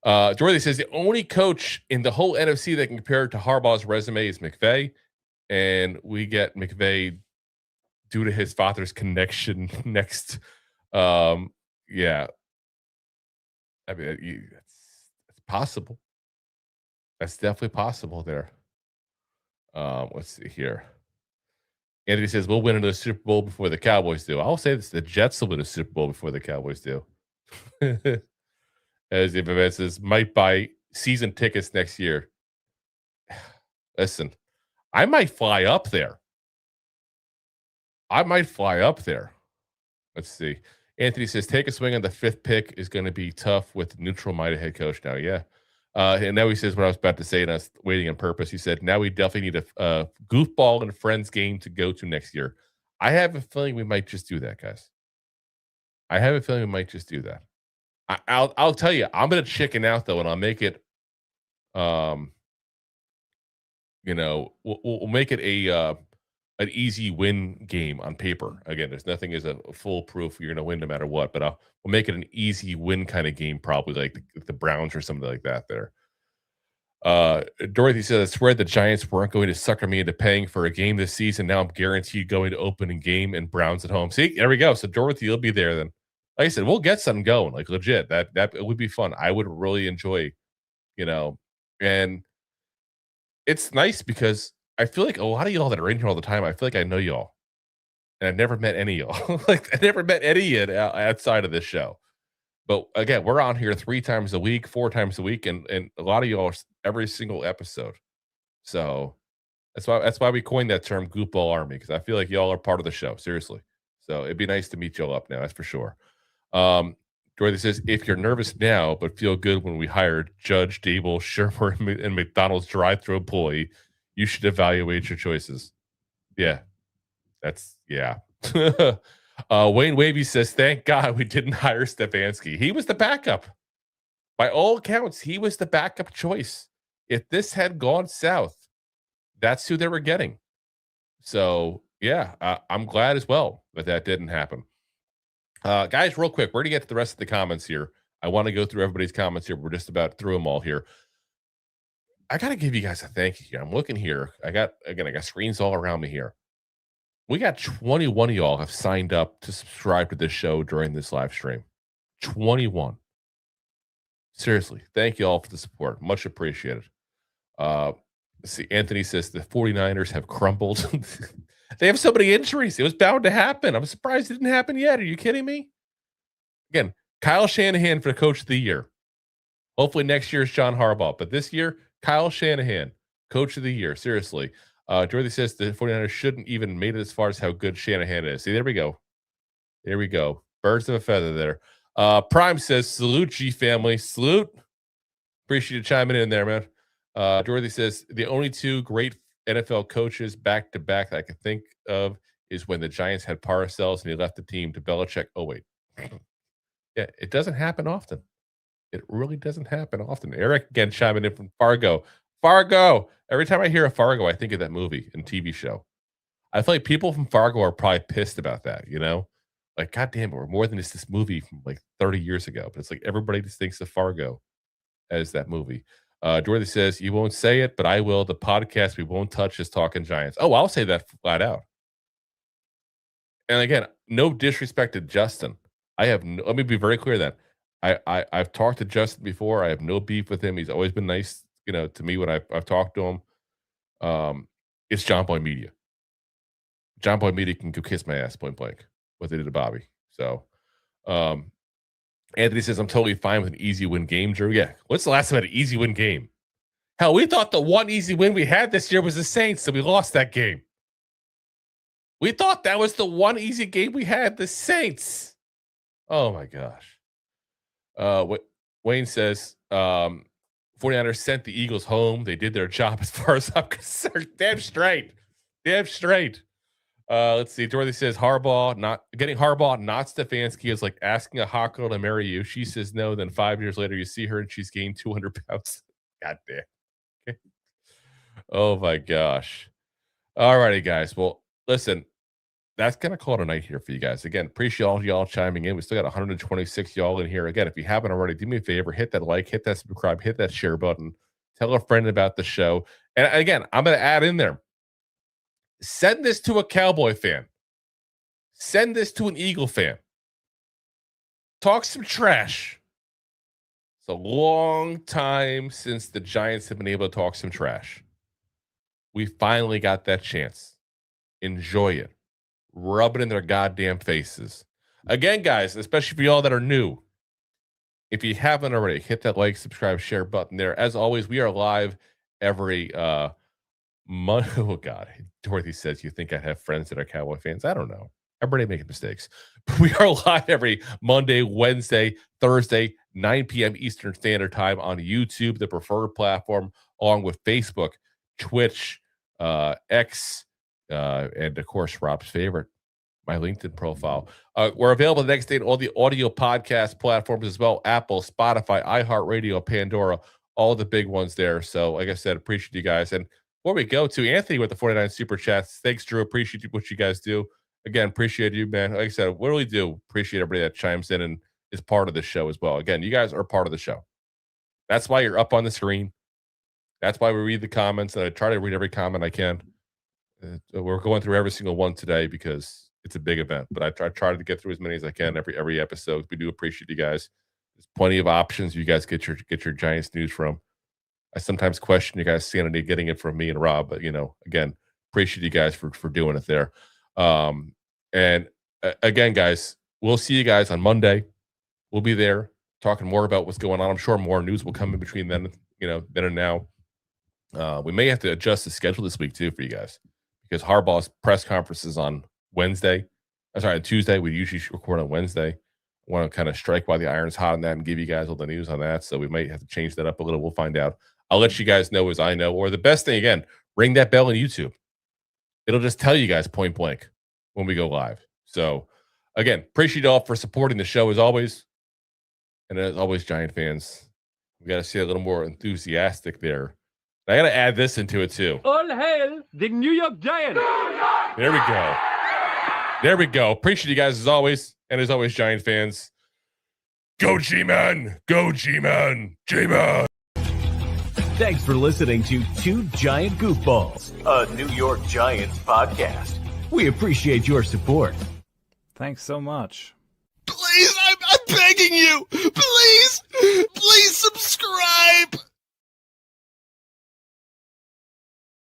Dorothy says the only coach in the whole NFC that can compare to Harbaugh's resume is McVay, and we get McVay due to his father's connection next. Yeah, I mean it's possible. That's definitely possible there. Let's see here. Anthony says we'll win another Super Bowl before the Cowboys do. I'll say this: the Jets will win a Super Bowl before the Cowboys do. As if it says, might buy season tickets next year. Listen, I might fly up there. Let's see. Anthony says, take a swing on the 5th pick is going to be tough with neutral-minded head coach now. Yeah. And now he says what I was about to say, and I was waiting on purpose. He said, now we definitely need a goofball and friends game to go to next year. I have a feeling we might just do that, guys. I have a feeling we might just do that. I'll tell you, I'm gonna chicken out though, and I'll make it. We'll make it an easy win game on paper. Again, there's nothing as a foolproof. You're gonna win no matter what, but we'll make it an easy win kind of game, probably like the Browns or something like that. There. Dorothy says, I swear the Giants weren't going to sucker me into paying for a game this season. Now I'm guaranteed going to opening game and Browns at home. See, there we go. So Dorothy, you'll be there then. Like I said, we'll get something going, like legit. That it would be fun. I would really enjoy, and it's nice because I feel like a lot of y'all that are in here all the time, I feel like I know y'all. And I've never met any of y'all. Like I never met any of it outside of this show. But again, we're on here 3 times a week, 4 times a week, and a lot of y'all every single episode. So that's why we coined that term Goofball Army, because I feel like y'all are part of the show, seriously. So it'd be nice to meet y'all up now, that's for sure. Dorothy says, if you're nervous now but feel good when we hired Judge, Dable, Shermer, and McDonald's drive-through employee, you should evaluate your choices. Yeah. Wayne Wavy says, thank God we didn't hire Stefanski. He was the backup. By all accounts, he was the backup choice. If this had gone south, that's who they were getting. So, yeah, I'm glad as well that didn't happen. Guys, real quick, we're going to get to the rest of the comments here. I want to go through everybody's comments here. We're just about through them all here. I got to give you guys a thank you here. I'm looking here. I got screens all around me here. We got 21 of y'all have signed up to subscribe to this show during this live stream. 21. Seriously, thank you all for the support. Much appreciated. Let's see, Anthony says the 49ers have crumbled. They have so many injuries. It was bound to happen. I'm surprised it didn't happen yet. Are you kidding me? Again, Kyle Shanahan for the coach of the year. Hopefully next year is John Harbaugh. But this year, Kyle Shanahan, coach of the year. Seriously. Dorothy says the 49ers shouldn't even made it as far as how good Shanahan is. See, there we go. There we go. Birds of a feather there. Prime says, salute, G family. Salute. Appreciate you chiming in there, man. Dorothy says, the only 2 great NFL coaches back-to-back that I can think of is when the Giants had Parcells and he left the team to Belichick. Oh, wait. Yeah, it doesn't happen often. It really doesn't happen often. Eric, again, chiming in from Fargo. Fargo! Every time I hear of Fargo, I think of that movie and TV show. I feel like people from Fargo are probably pissed about that, Like, goddamn, we're more than just this movie from like 30 years ago. But it's like everybody just thinks of Fargo as that movie. Dorothy says, you won't say it, but I will. The podcast we won't touch is Talking Giants. Oh, I'll say that flat out. And again, no disrespect to Justin. Let me be very clear that I've talked to Justin before. I have no beef with him. He's always been nice, to me when I've talked to him. It's John Boy Media. John Boy Media can go kiss my ass point blank, what they did to Bobby. So, Anthony says, I'm totally fine with an easy win game, Drew. Yeah. What's the last time I had an easy win game? Hell, we thought the one easy win we had this year was the Saints, so we lost that game. We thought that was the one easy game we had, the Saints. Oh, my gosh. Wayne says, 49ers sent the Eagles home. They did their job as far as I'm concerned. Damn straight. Damn straight. Let's see. Dorothy says Harbaugh, not Stefanski is like asking a hot girl to marry you. She says no. Then 5 years later, you see her and she's gained 200 pounds. God damn. Okay. Oh my gosh. All righty, guys. Well, listen, that's going to call it a night here for you guys. Again, appreciate all y'all chiming in. We still got 126 y'all in here. Again, if you haven't already, do me a favor, hit that like, hit that subscribe, hit that share button. Tell a friend about the show. And again, I'm going to add in there. Send this to a Cowboy fan. Send this to an Eagle fan. Talk some trash. It's a long time since the Giants have been able to talk some trash. We finally got that chance. Enjoy it. Rub it in their goddamn faces. Again, guys, especially for y'all that are new, if you haven't already, hit that like, subscribe, share button there. As always, we are live every month. Oh, God. Dorothy says, you think I have friends that are Cowboy fans? I don't know. Everybody making mistakes. We are live every Monday, Wednesday, Thursday, 9 p.m. Eastern Standard Time on YouTube, the preferred platform, along with Facebook, Twitch, X, and of course, Rob's favorite, my LinkedIn profile. We're available the next day on all the audio podcast platforms as well: Apple, Spotify, iHeartRadio, Pandora, all the big ones there. So, like I said, appreciate you guys. And before we go to Anthony with the 49 Super Chats, thanks, Drew. Appreciate what you guys do. Again, appreciate you, man. Like I said, we really do appreciate everybody that chimes in and is part of the show as well. Again, you guys are part of the show. That's why you're up on the screen. That's why we read the comments, and I try to read every comment I can. We're going through every single one today because it's a big event, but I try to get through as many as I can every episode. We do appreciate you guys. There's plenty of options you guys get your Giants news from. I sometimes question you guys' sanity getting it from me and Rob, but again, appreciate you guys for doing it there. Again, guys, we'll see you guys on Monday. We'll be there talking more about what's going on. I'm sure more news will come in between then and now. We may have to adjust the schedule this week too for you guys because Harbaugh's press conference is on Wednesday. On Tuesday. We usually record on Wednesday. I want to kind of strike while the iron's hot on that and give you guys all the news on that. So we might have to change that up a little. We'll find out. I'll let you guys know as I know. Or the best thing, again, ring that bell on YouTube. It'll just tell you guys point blank when we go live. So, again, appreciate you all for supporting the show as always. And as always, Giant fans, we got to see a little more enthusiastic there. I got to add this into it too. All hail the New York Giants. There we go. There we go. Appreciate you guys as always. And as always, Giant fans, go G-Man! Go G-Man! G-Man! Thanks for listening to Two Giant Goofballs, a New York Giants podcast. We appreciate your support. Thanks so much. Please, I'm begging you. Please subscribe.